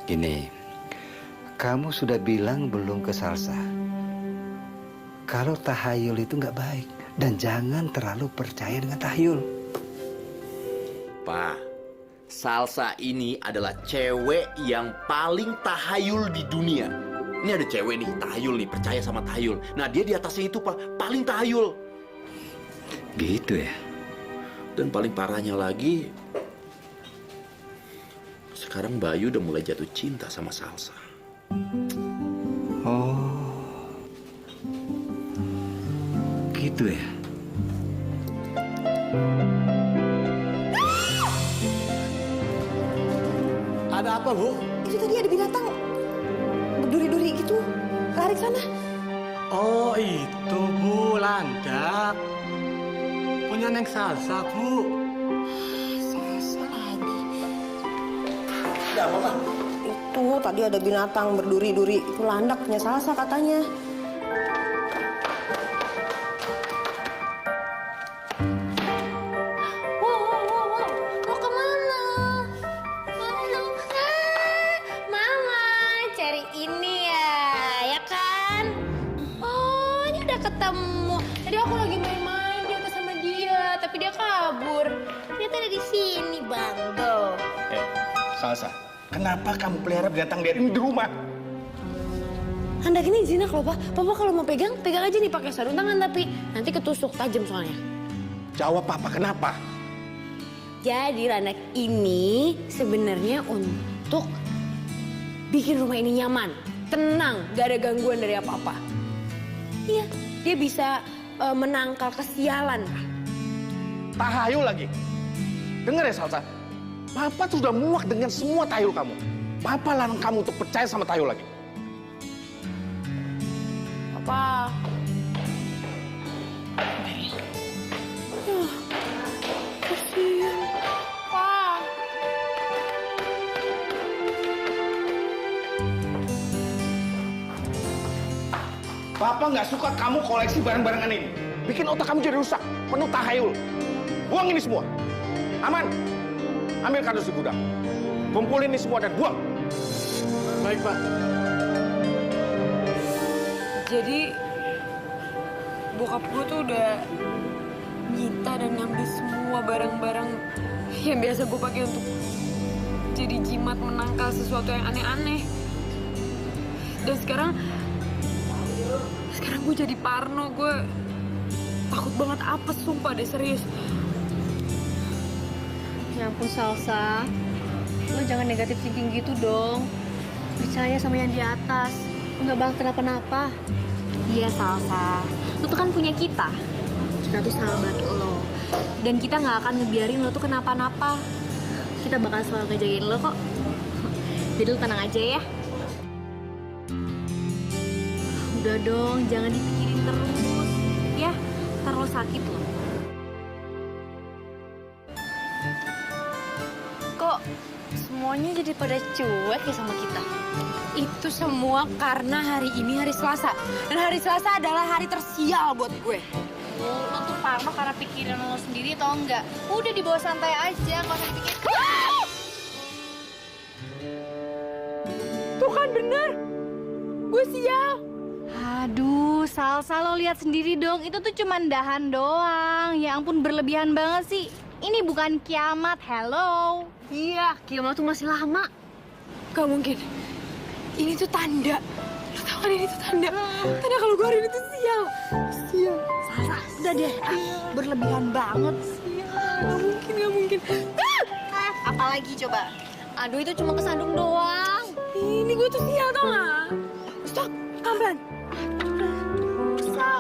Gini, kamu sudah bilang belum ke Salsa kalau tahayul itu nggak baik dan jangan terlalu percaya dengan tahayul. Pak, Salsa ini adalah cewek yang paling tahayul di dunia. Ini ada cewek nih, tahayul nih, percaya sama tahayul. Nah, dia di atasnya itu, Pak, paling tahayul. Gitu ya? Dan paling parahnya lagi, sekarang Bayu udah mulai jatuh cinta sama Salsa. Oh, gitu ya? Ada apa, Bu? Itu tadi ada binatang berduri-duri gitu. Lari ke sana. Oh itu Bu, landak. Punya Neng Salsa, Bu. Salsa lagi. Ada apa, Pak? Itu tadi ada binatang berduri-duri. Itu landak punya Salsa katanya. Mau kemana? Mama cari ini ya kan? Oh, ini udah ketemu. Tadi aku lagi main-main dia sama dia, tapi dia kabur. Ternyata ada di sini, Bando. Salsa, kenapa kamu pelihara binatang liar ini di rumah? Handak ini jinak loh, Pak. Papa kalau mau pegang, pegang aja nih pakai sarung tangan, tapi nanti ketusuk tajam soalnya. Jawab Papa, kenapa? Jadi landak ini sebenarnya untuk bikin rumah ini nyaman, tenang, gak ada gangguan dari apa-apa. Iya, dia bisa menangkal kesialan. Tahayul lagi. Dengar ya Salsa, Papa tuh udah muak dengan semua tahayul kamu. Papa larang kamu untuk percaya sama tahayul lagi. Papa. Kasihan. Pak. Papa nggak suka kamu koleksi barang-barangan ini. Bikin otak kamu jadi rusak, penuh tahayul. Buang ini semua. Aman. Ambil kardus di gudang. Kumpulin ini semua dan buang. Baik, Pak. Jadi bokap gue tuh udah nyita dan ngambil semua barang-barang yang biasa gue pakai untuk jadi jimat menangkal sesuatu yang aneh-aneh. Dan sekarang gue jadi parno, gue takut banget apes, sumpah deh, serius. Ya ampun Salsa, lo jangan negatif thinking gitu dong. Percaya sama yang di atas, nggak bakal kenapa-napa. Iya Salsa, lo tuh kan punya kita. Kita tuh sahabat lo. Dan kita nggak akan ngebiarin lo tuh kenapa-napa. Kita bakal selalu ngejagain lo kok. Jadi lo tenang aja ya. Udah dong, jangan dipikirin terus. Ya, ntar lo sakit lo. Kok semuanya jadi pada cuek ya sama kita? Itu semua karena hari ini hari Selasa. Dan hari Selasa adalah hari tersial buat gue. Lo tuh parno karena pikiran lo sendiri atau enggak? Udah dibawa santai aja, nggak usah dipikirin. Tuh kan bener, gue sial. Aduh, Salsa lo lihat sendiri dong, itu tuh cuman dahan doang. Ya ampun, berlebihan banget sih. Ini bukan kiamat, hello. Iya, kiamat tuh masih lama. Gak mungkin. Ini tuh tanda. Lo tau kan ini tuh tanda. Tanda kalau gue hari ini tuh sial. Sial. Salsa, udah deh. Berlebihan banget. Sial. Gak mungkin. Apalagi coba? Aduh, itu cuma kesandung doang. Ini gue tuh sial tau gak? Stop, pelan-pelan.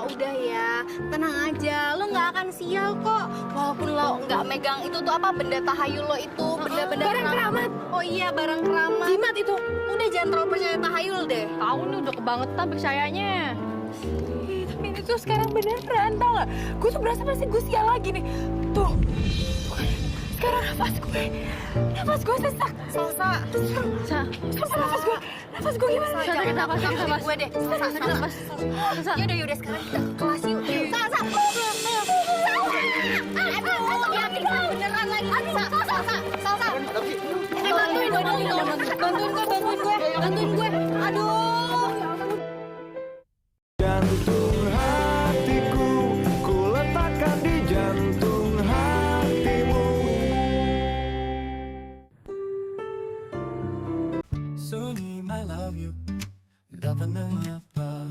Udah ya, tenang aja. Lo nggak akan sial kok. Walaupun lo nggak megang itu tuh apa, benda tahayul lo itu, benda-benda barang keramat. Oh iya, barang keramat. Jimat itu. Udah jangan terlalu percaya tahayul deh. Tahu nih udah kebangetan percayanya. Tapi ini tuh sekarang beneran tau gak? Gue tuh berasa pasti gue sial lagi nih. Tuh. Sekarang Nafas gue sesak. Salsa. Nafas gue gimana? Salsa, tarik nafas, tarik nafas. Gue deh. Salsa, tarik nafas. Yaudah sekarang kita ke kelas yuk. Salsa. Aduh, ya beneran lagi. Salsa. Bantuin gue. Aduh. Jantung hatiku, ku letakkan di jantung hatimu. Sunyi, I love you. Dapat menyapa.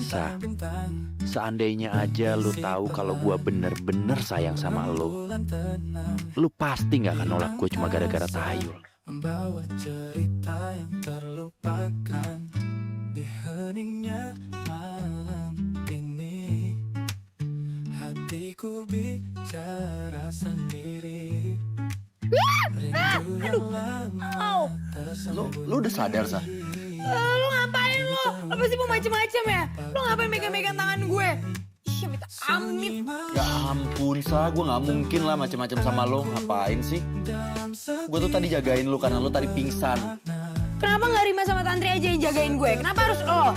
Sa, Bintang-bintang, seandainya aja lu tahu kalau gua bener-bener sayang sama lu, bulan tenang, lu pasti nggak akan nolak gue cuma gara-gara tahayul. membawa cerita yang terlupakan di heningnya malam ini. Hatiku bicara sendiri. Rindu yang lama Lu udah sadar, Sa? Lu ngapain lu? Apa sih mau macem-macem ya? Lu ngapain megang-megang tangan gue? Ih, minta amit. Ya ampun, Sa, gue nggak mungkin lah macem-macem sama lo. Ngapain sih? Gue tuh tadi jagain lu karena lu tadi pingsan. Kenapa nggak Rima sama Tantri aja yang jagain gue? Kenapa harus lo?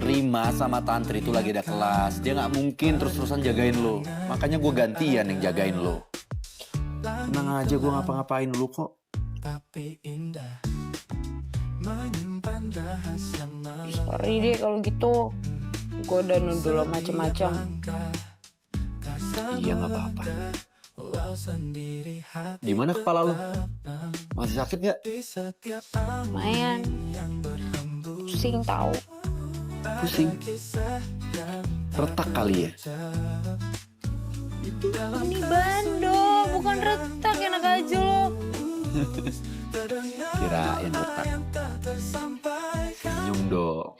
Rima sama Tantri itu lagi ada kelas. Dia nggak mungkin terus-terusan jagain lo. Makanya gue gantian yang jagain lo. Tenang aja, gue ngapa-ngapain lu kok. tapi indah menyimpan rahasia malam. Sorry deh kalau gitu. Gue udah nuduh lo macem-macem. Iya, nggak apa-apa. Walau sendiri hati Gimana kepala lo? Masih sakit nggak? di setiap Lumayan. Pusing tahu. Pusing? Retak kali ya? Ini bando, bukan retak, enak aja lo. Kirain retak. Senyum dong.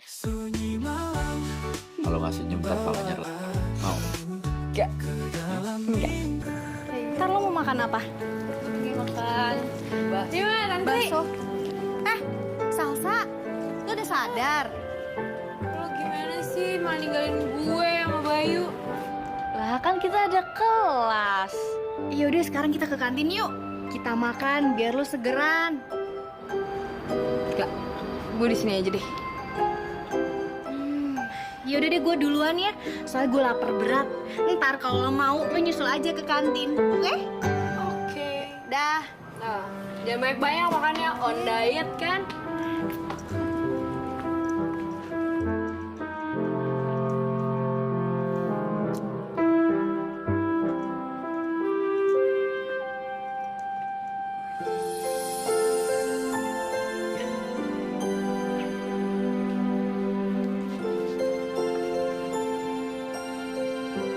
Kalau nggak senyum ntar palanya retak. Mau? Enggak. Ntar lo mau makan apa? Makan. Gimana Tantri? Bakso. Salsa, lo udah sadar? Lo gimana sih malah ninggalin gue sama Bayu? Lah kan kita ada kelas. Yaudah sekarang kita ke kantin yuk. Kita makan biar lo segeran. Enggak. Gue di sini aja deh. Yaudah deh gue duluan ya. Soalnya gue lapar berat. Ntar kalau lo mau lo nyusul aja ke kantin. Oke? Oke. Dah. Nah, jangan banyak-banyak makannya, on diet kan?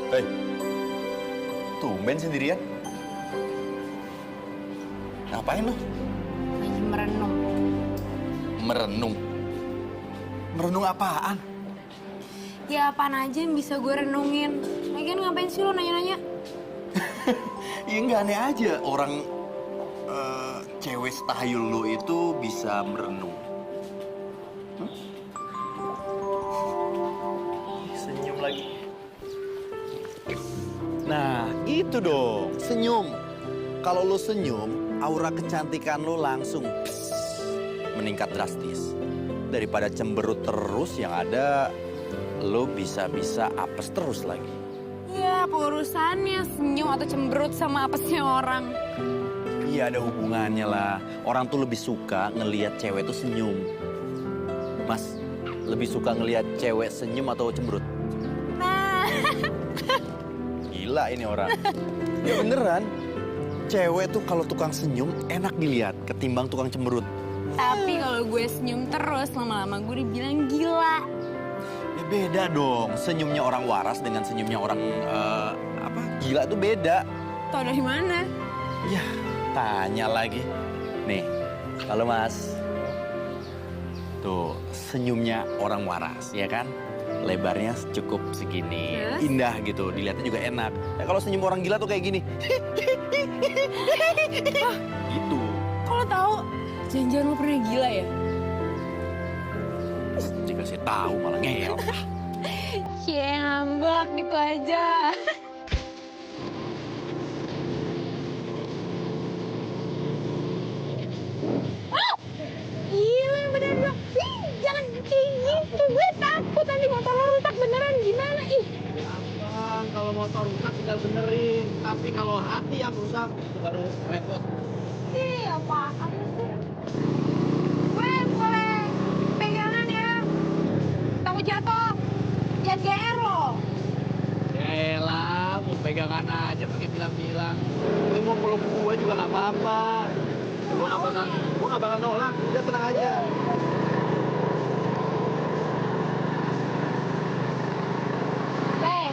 Hei, tumben sendirian. Ngapain lo? Lagi merenung. Merenung. Merenung apaan? Ya apaan aja yang bisa gue renungin. Lagian ngapain sih lo nanya-nanya? Ya nggak aneh aja orang cewek setahayul lo itu bisa merenung. Senyum lagi. Nah, gitu dong. Senyum. Kalau lo senyum, aura kecantikan lo langsung meningkat drastis. Daripada cemberut terus, yang ada lo bisa-bisa apes terus lagi. Ya, apa urusannya senyum atau cemberut sama apesnya orang? Iya, ada hubungannya lah. Orang tuh lebih suka ngelihat cewek tuh senyum. Mas, lebih suka ngelihat cewek senyum atau cemberut? Nah, Gila ini orang. Ya beneran. Cewek tuh kalau tukang senyum enak dilihat ketimbang tukang cemberut. tapi kalau gue senyum terus lama-lama gue dibilang gila. Ya beda dong. Senyumnya orang waras dengan senyumnya orang gila tuh beda. Tau dari mana? Ya, tanya lagi. Nih, kalau Mas. Tuh, senyumnya orang waras, ya kan? Lebarnya cukup segini. Terus? Indah gitu, dilihatnya juga enak. Nah, kalau senyum orang gila tuh kayak gini. Gitu. Kalau tahu, jangan-jangan lo pernah gila ya? Jika saya tahu malah ngeyel. Cie, ngambek gitu aja. tinggal benerin. Tapi kalau hati yang rusak, itu baru repot. Ih, apaan sih? Gue boleh pegangan ya. Takut jatuh. Jangan GR loh. Yaelah, mau pegangan aja pakai bilang-bilang. Lu mau peluk gue juga nggak apa-apa. Gue nggak bakal nolak. Udah tenang aja. Beh,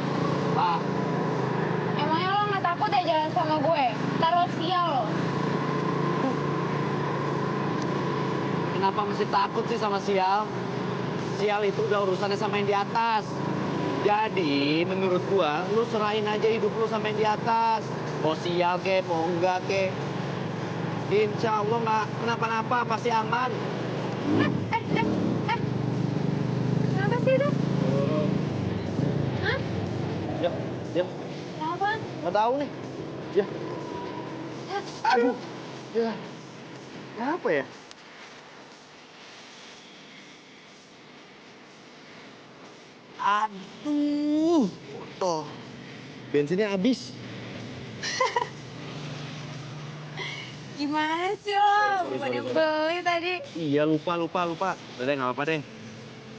Pak, emangnya lo nggak takut ya jalan sama gue? Ntar lo sial lo. kenapa mesti takut sih sama sial? Sial itu udah urusannya sama yang di atas. Jadi, menurut gua, lu serahin aja hidup lu sama yang di atas. Mau sial ke, mau enggak ke. Insya Allah nggak kenapa-napa, pasti aman. Kenapa sih itu? Hah? Diam. Kenapa? Nggak tahu nih. Ya. Aduh. Ya. Apa ya? Aduh. Tuh. Bensinnya habis. Gimana sih lo? Bukan yang beli tadi. Iya, lupa. Udah deh, nggak apa-apa deh.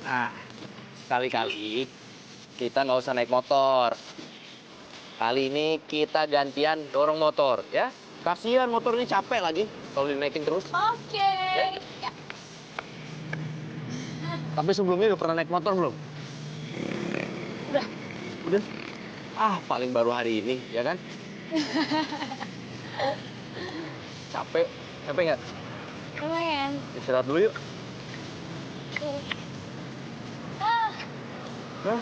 Nah, sekali-kali kita nggak usah naik motor. Kali ini kita gantian dorong motor, ya. Kasihan motor ini capek lagi kalau dinaikin terus. Oke. Ya. Tapi sebelumnya udah pernah naik motor belum? Udah. Ah, paling baru hari ini, ya kan? Capek nggak? Lumayan. Istirahat dulu yuk. Hah?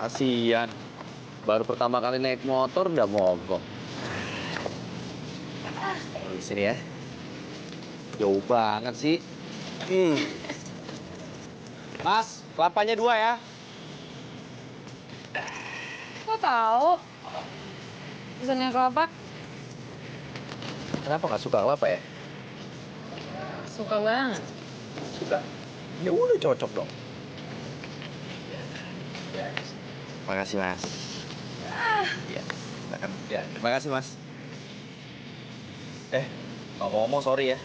Kasian. Baru pertama kali naik motor udah mogok. Di sini ya. Jauh banget sih. Mas, kelapanya 2 ya. Kok tahu? Pesannya kelapa? Kenapa nggak suka kelapa ya? Suka banget. Suka. Ya udah cocok dong. Makasih, Mas. Iya. Ya, terima kasih, Mas. Ngomong-ngomong sorry ya.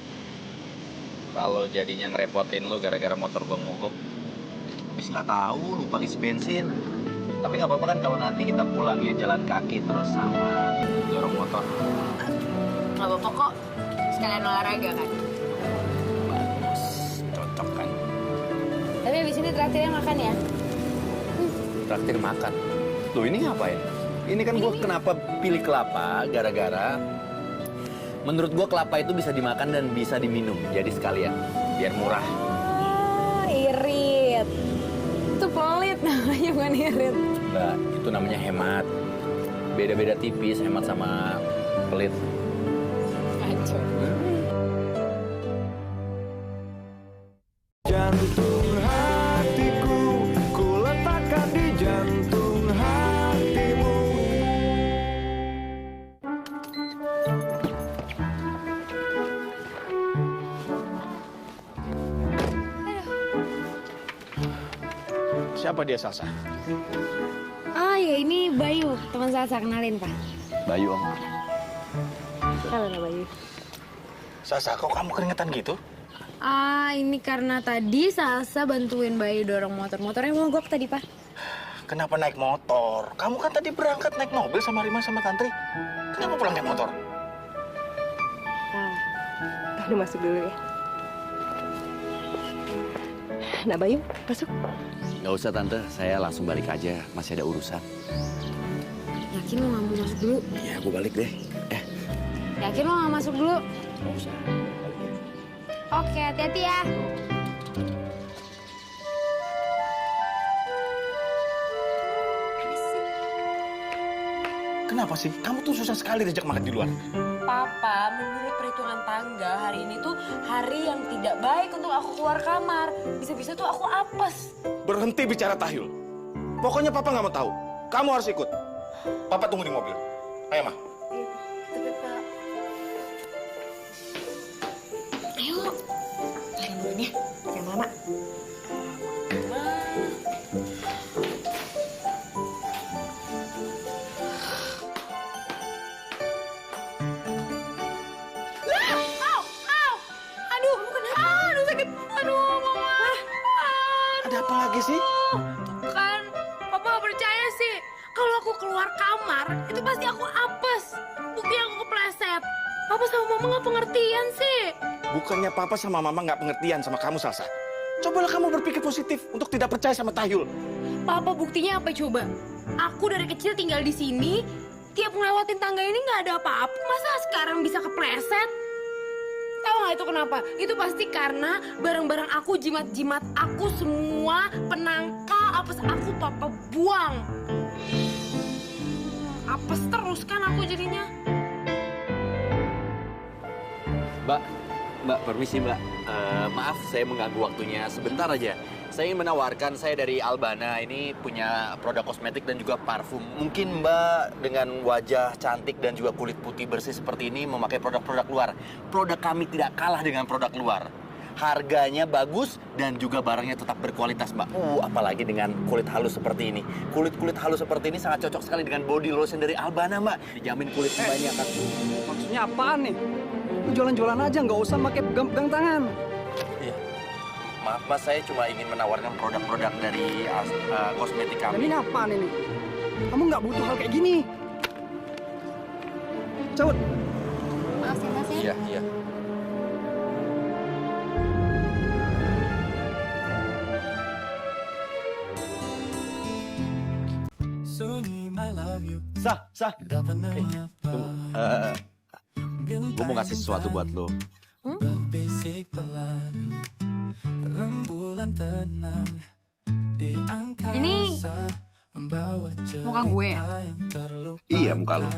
Kalau jadinya ngerepotin lu gara-gara motor gua mogok. Habis nggak tahu lupa isi bensin. Tapi nggak apa-apa kan kalau nanti kita pulangnya jalan kaki terus sama dorong motor. Gak apa-apa kok. Sekalian olahraga kan. Bagus, cocok kan? Tapi abis ini traktirnya makan ya. Traktir makan. Loh ini ngapain? Ini kan gua kenapa pilih kelapa gara-gara menurut gua kelapa itu bisa dimakan dan bisa diminum. Jadi sekalian biar murah. Irit. Itu pelit namanya, bukan irit. Nah, itu namanya hemat. Beda-beda tipis hemat sama pelit. Kacau. Jantung hatiku, ku letakkan di jantung hatimu. Siapa dia, Salsa? Ah ya ini Bayu, teman Salsa, kenalin Pak. Bayu, Om. Halo Bayu. Salsa, kok kamu keringetan gitu? Ah ini karena tadi Salsa bantuin Bayu dorong motornya mogok tadi Pak. Kenapa naik motor? Kamu kan tadi berangkat naik mobil sama Rima sama Tantri. Kenapa pulang naik motor? Udah masuk dulu ya. Nah Bayu, masuk. Nggak usah Tante, saya langsung balik aja. Masih ada urusan. Yakin lo gak mau masuk dulu? Iya, aku balik deh. Yakin lo gak masuk dulu? Nggak usah. Oke, hati-hati ya. Kenapa sih? Kamu tuh susah sekali diajak makan di luar. Papa, menurut perhitungan tangga, hari ini tuh hari yang tidak baik untuk aku keluar kamar. Bisa-bisa tuh aku apes. Berhenti bicara tahyul. Pokoknya Papa nggak mau tahu. Kamu harus ikut. Papa tunggu di mobil. Ayo, Ma. Ayo, main dulu ya. Jangan lama. lagi sih? Tuh kan, papa gak percaya sih. Kalau aku keluar kamar, itu pasti aku apes. Buktinya aku kepleset. Papa sama mama gak pengertian sih. Bukannya papa sama mama nggak pengertian sama kamu, Salsa. Cobalah kamu berpikir positif untuk tidak percaya sama Tahyul. Papa buktinya apa coba? Aku dari kecil tinggal di sini, tiap ngelewatin tangga ini nggak ada apa-apa. Masa sekarang bisa kepleset? Tahu nggak itu kenapa? Itu pasti karena barang-barang aku, jimat-jimat aku semua, penangkal, apes aku papa buang. Apes terus kan aku jadinya. Mbak, permisi Mbak. Maaf saya mengganggu waktunya sebentar aja. Saya ingin menawarkan, saya dari Albana ini punya produk kosmetik dan juga parfum. Mungkin Mbak dengan wajah cantik dan juga kulit putih bersih seperti ini memakai produk-produk luar. Produk kami tidak kalah dengan produk luar. Harganya bagus dan juga barangnya tetap berkualitas, Mbak. Apalagi dengan kulit halus seperti ini. Kulit-kulit halus seperti ini sangat cocok sekali dengan body lotion dari Albana, Mbak. Dijamin kulit Mbaknya akan... Maksudnya apaan nih? Lu jualan-jualan aja, nggak usah pakai pegang-pegang tangan. Iya. Maaf, Mas, saya cuma ingin menawarkan produk-produk dari kosmetik Dan kami. ini apaan ini? Kamu nggak butuh hal kayak gini. Cabut. Maaf ya Mas ya. Iya. Sah. Gue mau ngasih sesuatu buat lo. Ini muka gue ya? Iya, muka lo.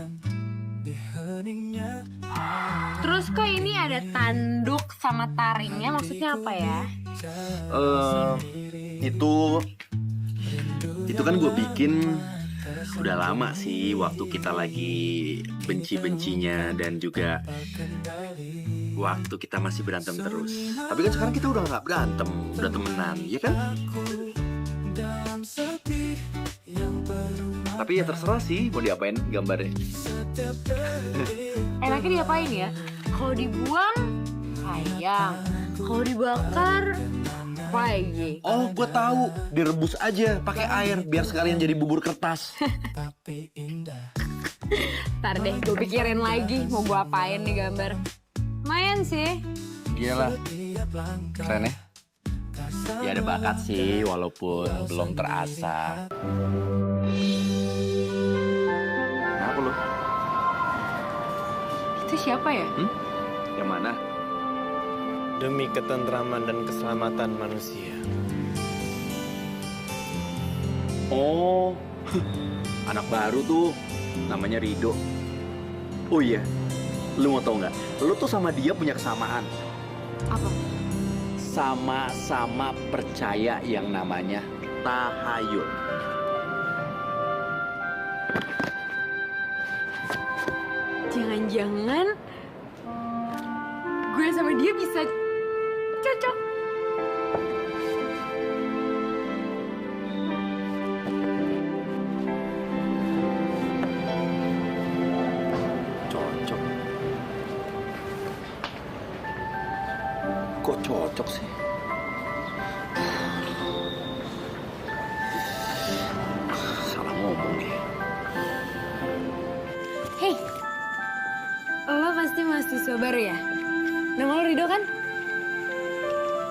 Terus kok ini ada tanduk sama taringnya, maksudnya apa ya? Itu kan gue bikin udah lama sih, waktu kita lagi benci-bencinya dan juga waktu kita masih berantem terus. Tapi kan sekarang kita udah nggak berantem, udah temenan, ya kan? Tapi ya terserah sih mau diapain gambarnya. Enaknya diapain ya? Kalau dibuang, sayang. Kalau dibakar, lagi. Oh, gue tahu, direbus aja pakai air biar sekalian jadi bubur kertas. Ntar deh, gue pikirin lagi mau gue apain nih gambar. Lumayan sih. Iyalah, keren ya. Ya ada bakat sih, walaupun belum terasa. Kenapa lu? Itu siapa ya? Yang mana? Demi ketentraman dan keselamatan manusia. Oh, anak baru tuh, namanya Rido. Oh iya, lu mau tau nggak? Lu tuh sama dia punya kesamaan. Apa? Sama-sama percaya yang namanya tahayul. Jangan-jangan gue sama dia bisa cocok. Cocok. Kok cocok sih? Salah ngomong nih. Hei, lo pasti mahasiswa baru ya? Nama lo Rido kan?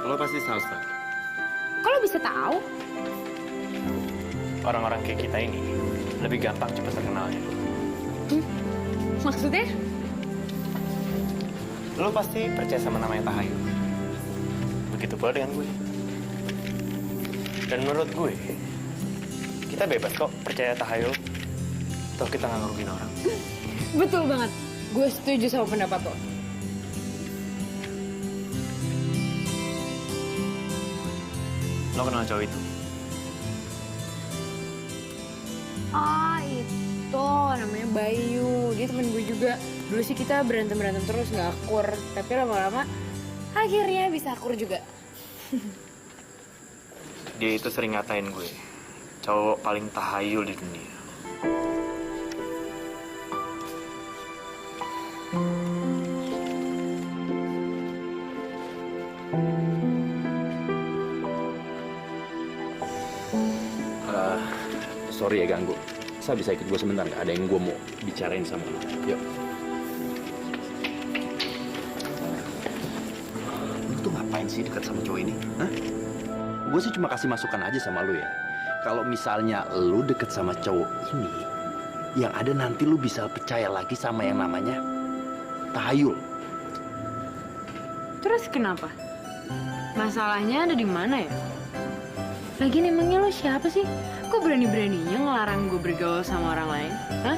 Lo pasti Salsa. Kok lo bisa tahu? Orang-orang kayak kita ini lebih gampang cepat terkenalnya. Maksudnya? Lo pasti percaya sama namanya Tahayul. Begitu pula dengan gue. Dan menurut gue, kita bebas kok percaya Tahayul. Toh kita nggak ngerugiin orang. Betul banget. Gue setuju sama pendapat lo. Lo kenal cowok itu? Ah, itu namanya Bayu. Dia temen gue juga. Dulu sih kita berantem-berantem terus nggak akur. Tapi lama-lama akhirnya bisa akur juga. Dia itu sering ngatain gue, cowok paling tahayul di dunia. sorry ya ganggu. Saya bisa ikut gue sebentar nggak? Ada yang gue mau bicarain sama lo. Yuk. Lu tuh ngapain sih dekat sama cowok ini? Hah? Gue sih cuma kasih masukan aja sama lu ya. Kalau misalnya lu deket sama cowok ini, yang ada nanti lu bisa percaya lagi sama yang namanya tahayul. Terus kenapa? Masalahnya ada di mana ya? Lagian emangnya lo siapa sih? Kok berani-beraninya ngelarang gue bergaul sama orang lain? Hah?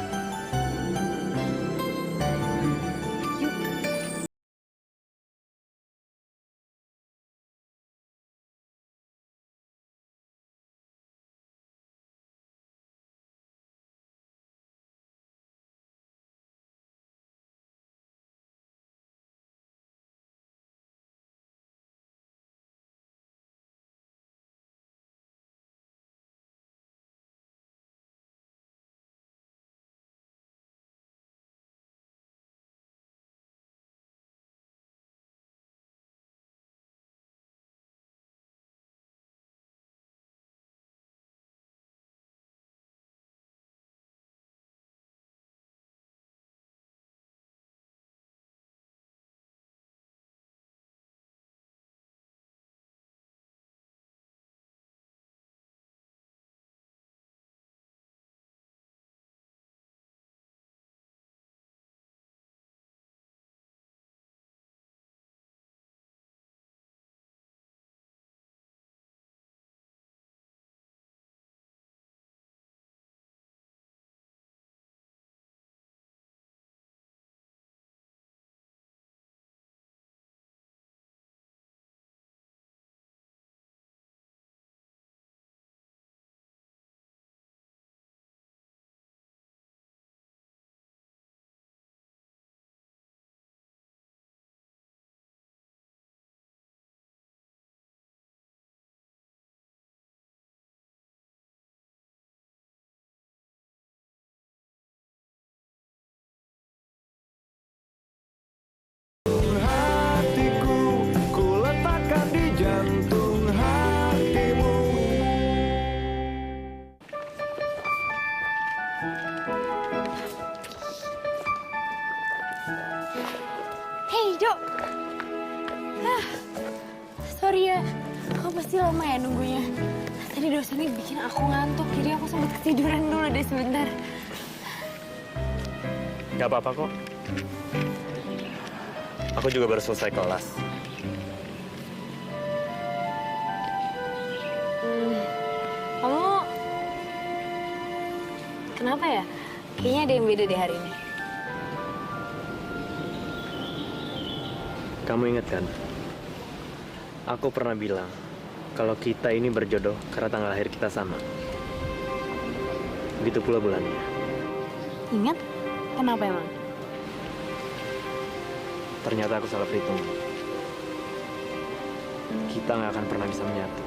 Hey, Dok. Sorry ya, kok pasti lama ya nunggunya. Tadi dosennya bikin aku ngantuk, jadi aku sempat ketiduran dulu deh sebentar. Gak apa-apa kok. Aku juga baru selesai kelas. Kamu kenapa ya? Kayaknya ada yang beda deh hari ini. Kamu ingat kan? Aku pernah bilang kalau kita ini berjodoh karena tanggal lahir kita sama. Begitu pula bulannya. Ingat? Kenapa emang? Ternyata aku salah perhitungan. Kita nggak akan pernah bisa menyatu.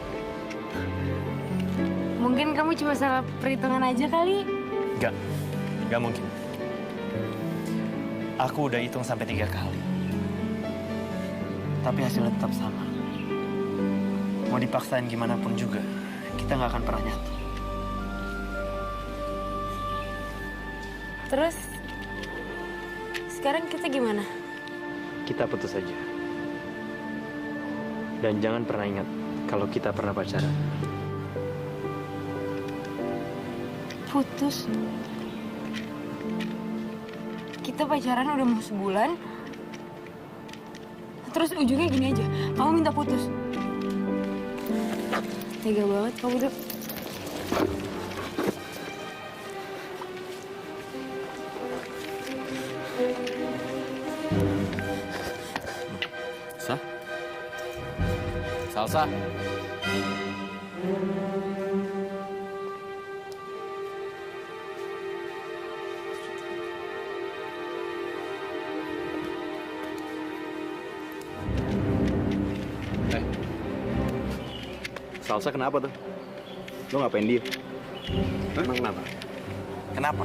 Mungkin kamu cuma salah perhitungan aja kali? Nggak mungkin. Aku udah hitung sampai 3 kali. Tapi hasilnya tetap sama. Mau dipaksain gimana pun juga, kita nggak akan pernah nyatu. Terus, sekarang kita gimana? Kita putus aja. Dan jangan pernah ingat kalau kita pernah pacaran. Putus? Kita pacaran udah mau sebulan, terus ujungnya gini aja, kamu minta putus. Tega banget kamu, Dok. Salsa. Salsa kenapa tuh? Lo ngapain dia? Emang kenapa? Kenapa?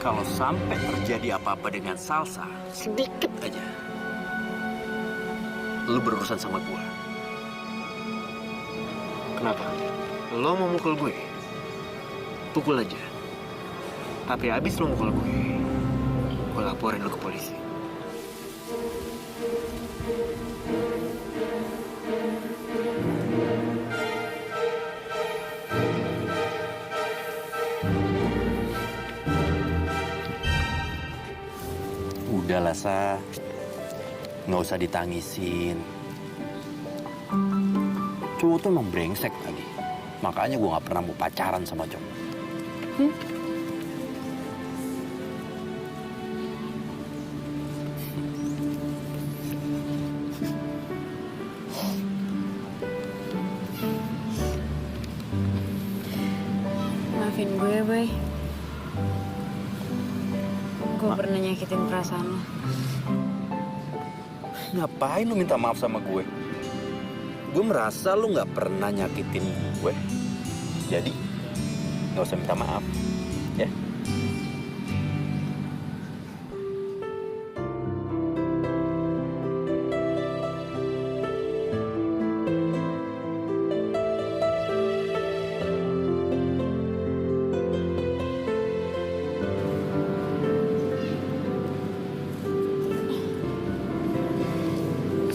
Kalau sampai terjadi apa-apa dengan Salsa, sedikit aja, lu berurusan sama gua. Kenapa? Lo mau mukul gue? Pukul aja. Tapi abis lo mukul gue laporin lo ke polisi. Udahlah, Sa. Nggak usah ditangisin. Cowok tuh emang brengsek tadi. Makanya gue nggak pernah mau pacaran sama cowok. Maafin gue, Bay. Gue pernah nyakitin perasaan lo. Ngapain lu minta maaf sama gue? Gue merasa lu nggak pernah nyakitin gue. Jadi, nggak usah minta maaf, ya.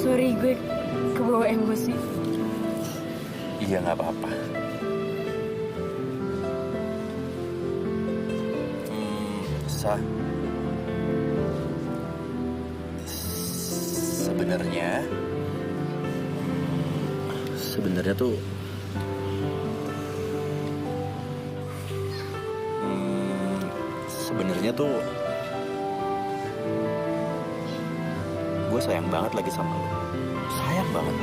Sorry, gue kebawa emosi. Iya, nggak apa-apa. Sa, sebenarnya tuh gue sayang banget lagi sama lo. Sayang banget.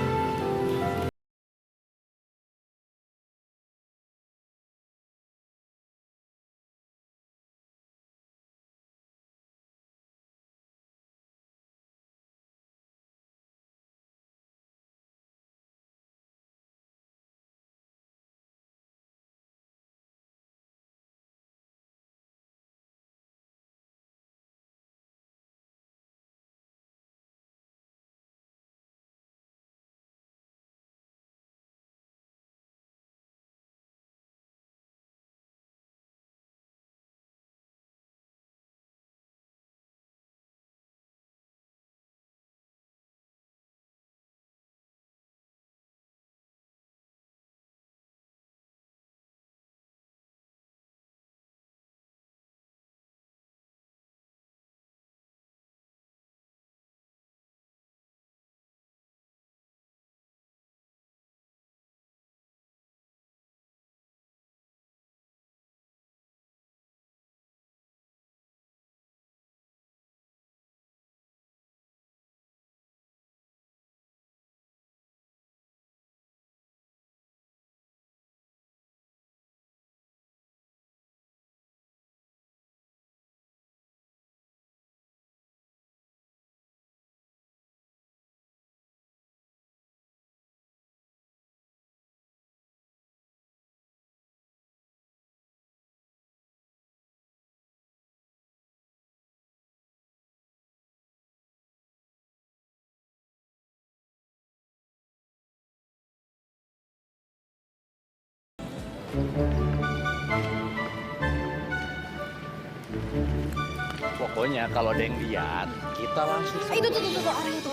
Pokoknya kalau ada yang lihat, kita langsung. Itu tuh orang itu.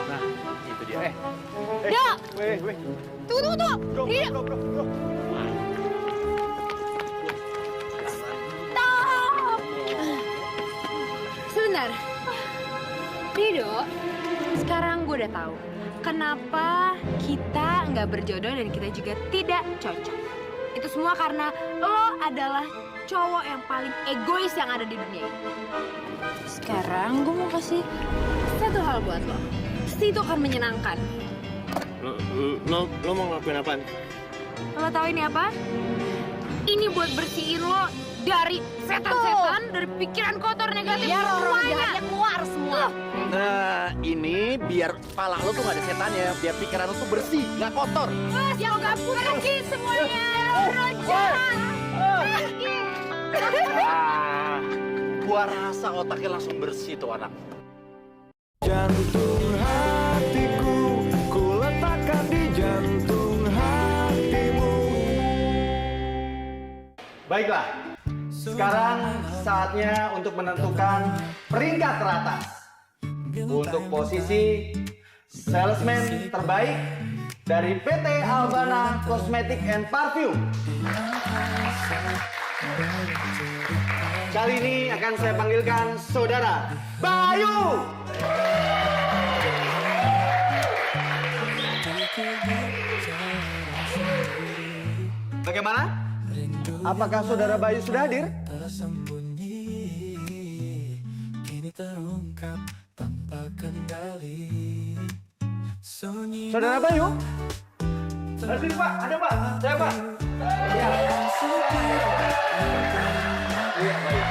Nah, itu dia. Dok! Weh. Tunggu. Iya. Stop! Sebentar. Rido, sekarang gue udah tahu kenapa kita nggak berjodoh dan kita juga tidak cocok. Itu semua karena lo adalah cowok yang paling egois yang ada di dunia ini. Sekarang gue mau kasih satu hal buat lo. Pasti itu akan menyenangkan. Lo mau ngelakuin apaan? Lo tahu ini apa? Ini buat bersihin lo dari setan-setan, dari pikiran kotor negatif semuanya. Keluar semua. Nah, ini biar kepala lo tuh gak ada setannya, biar pikiran lo tuh bersih, gak kotor. Yang gabut pergi semuanya. Lo jahat. Pergi. Gua rasa otaknya langsung bersih tuh anak. Jantung hatiku, ku letakkan di jantung hatimu. Baiklah, sekarang saatnya untuk menentukan peringkat teratas. Untuk posisi salesman terbaik dari PT Albana Cosmetic and Parfum. Kali ini akan saya panggilkan Saudara Bayu. Bagaimana? Apakah Saudara Bayu sudah hadir? Saudara Bayu? Hadir Pak, ada Pak, saya Pak. Iya. Iya Bayu.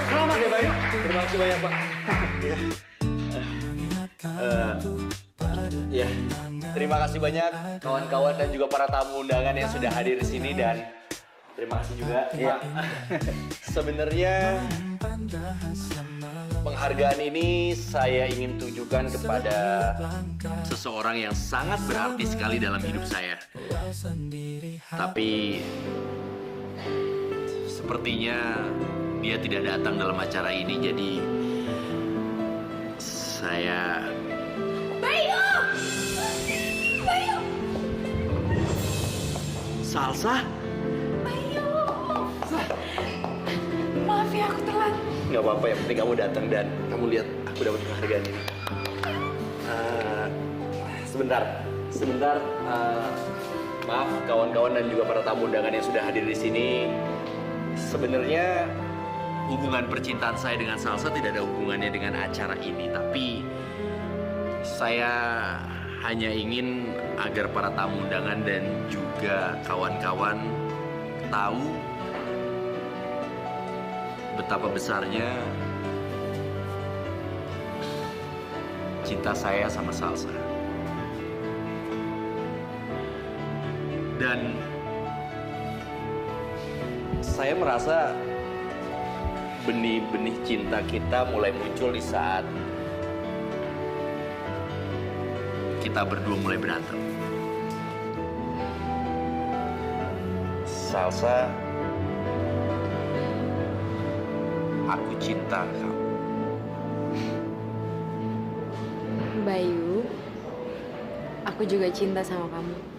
Selamat ya Bayu. Terima kasih banyak Pak. Ya, terima kasih banyak kawan-kawan dan juga para tamu undangan yang sudah hadir di sini dan terima kasih juga. Ya. Sebenarnya penghargaan ini saya ingin tunjukkan kepada seseorang yang sangat berarti sekali dalam hidup saya. Tapi sepertinya dia tidak datang dalam acara ini, jadi saya... Bayu! Bayu! Salsa? Bayu! Maaf ya, aku telat. Nggak apa-apa, yang penting kamu datang dan kamu lihat aku dapat penghargaan ini. Sebentar. Maaf kawan-kawan dan juga para tamu undangan yang sudah hadir di sini. Sebenarnya hubungan percintaan saya dengan Salsa tidak ada hubungannya dengan acara ini, tapi saya hanya ingin agar para tamu undangan dan juga kawan-kawan tahu betapa besarnya cinta saya sama Salsa. Dan saya merasa benih-benih cinta kita mulai muncul di saat kita berdua mulai berantem. Salsa, aku cinta kamu. Bayu, aku juga cinta sama kamu.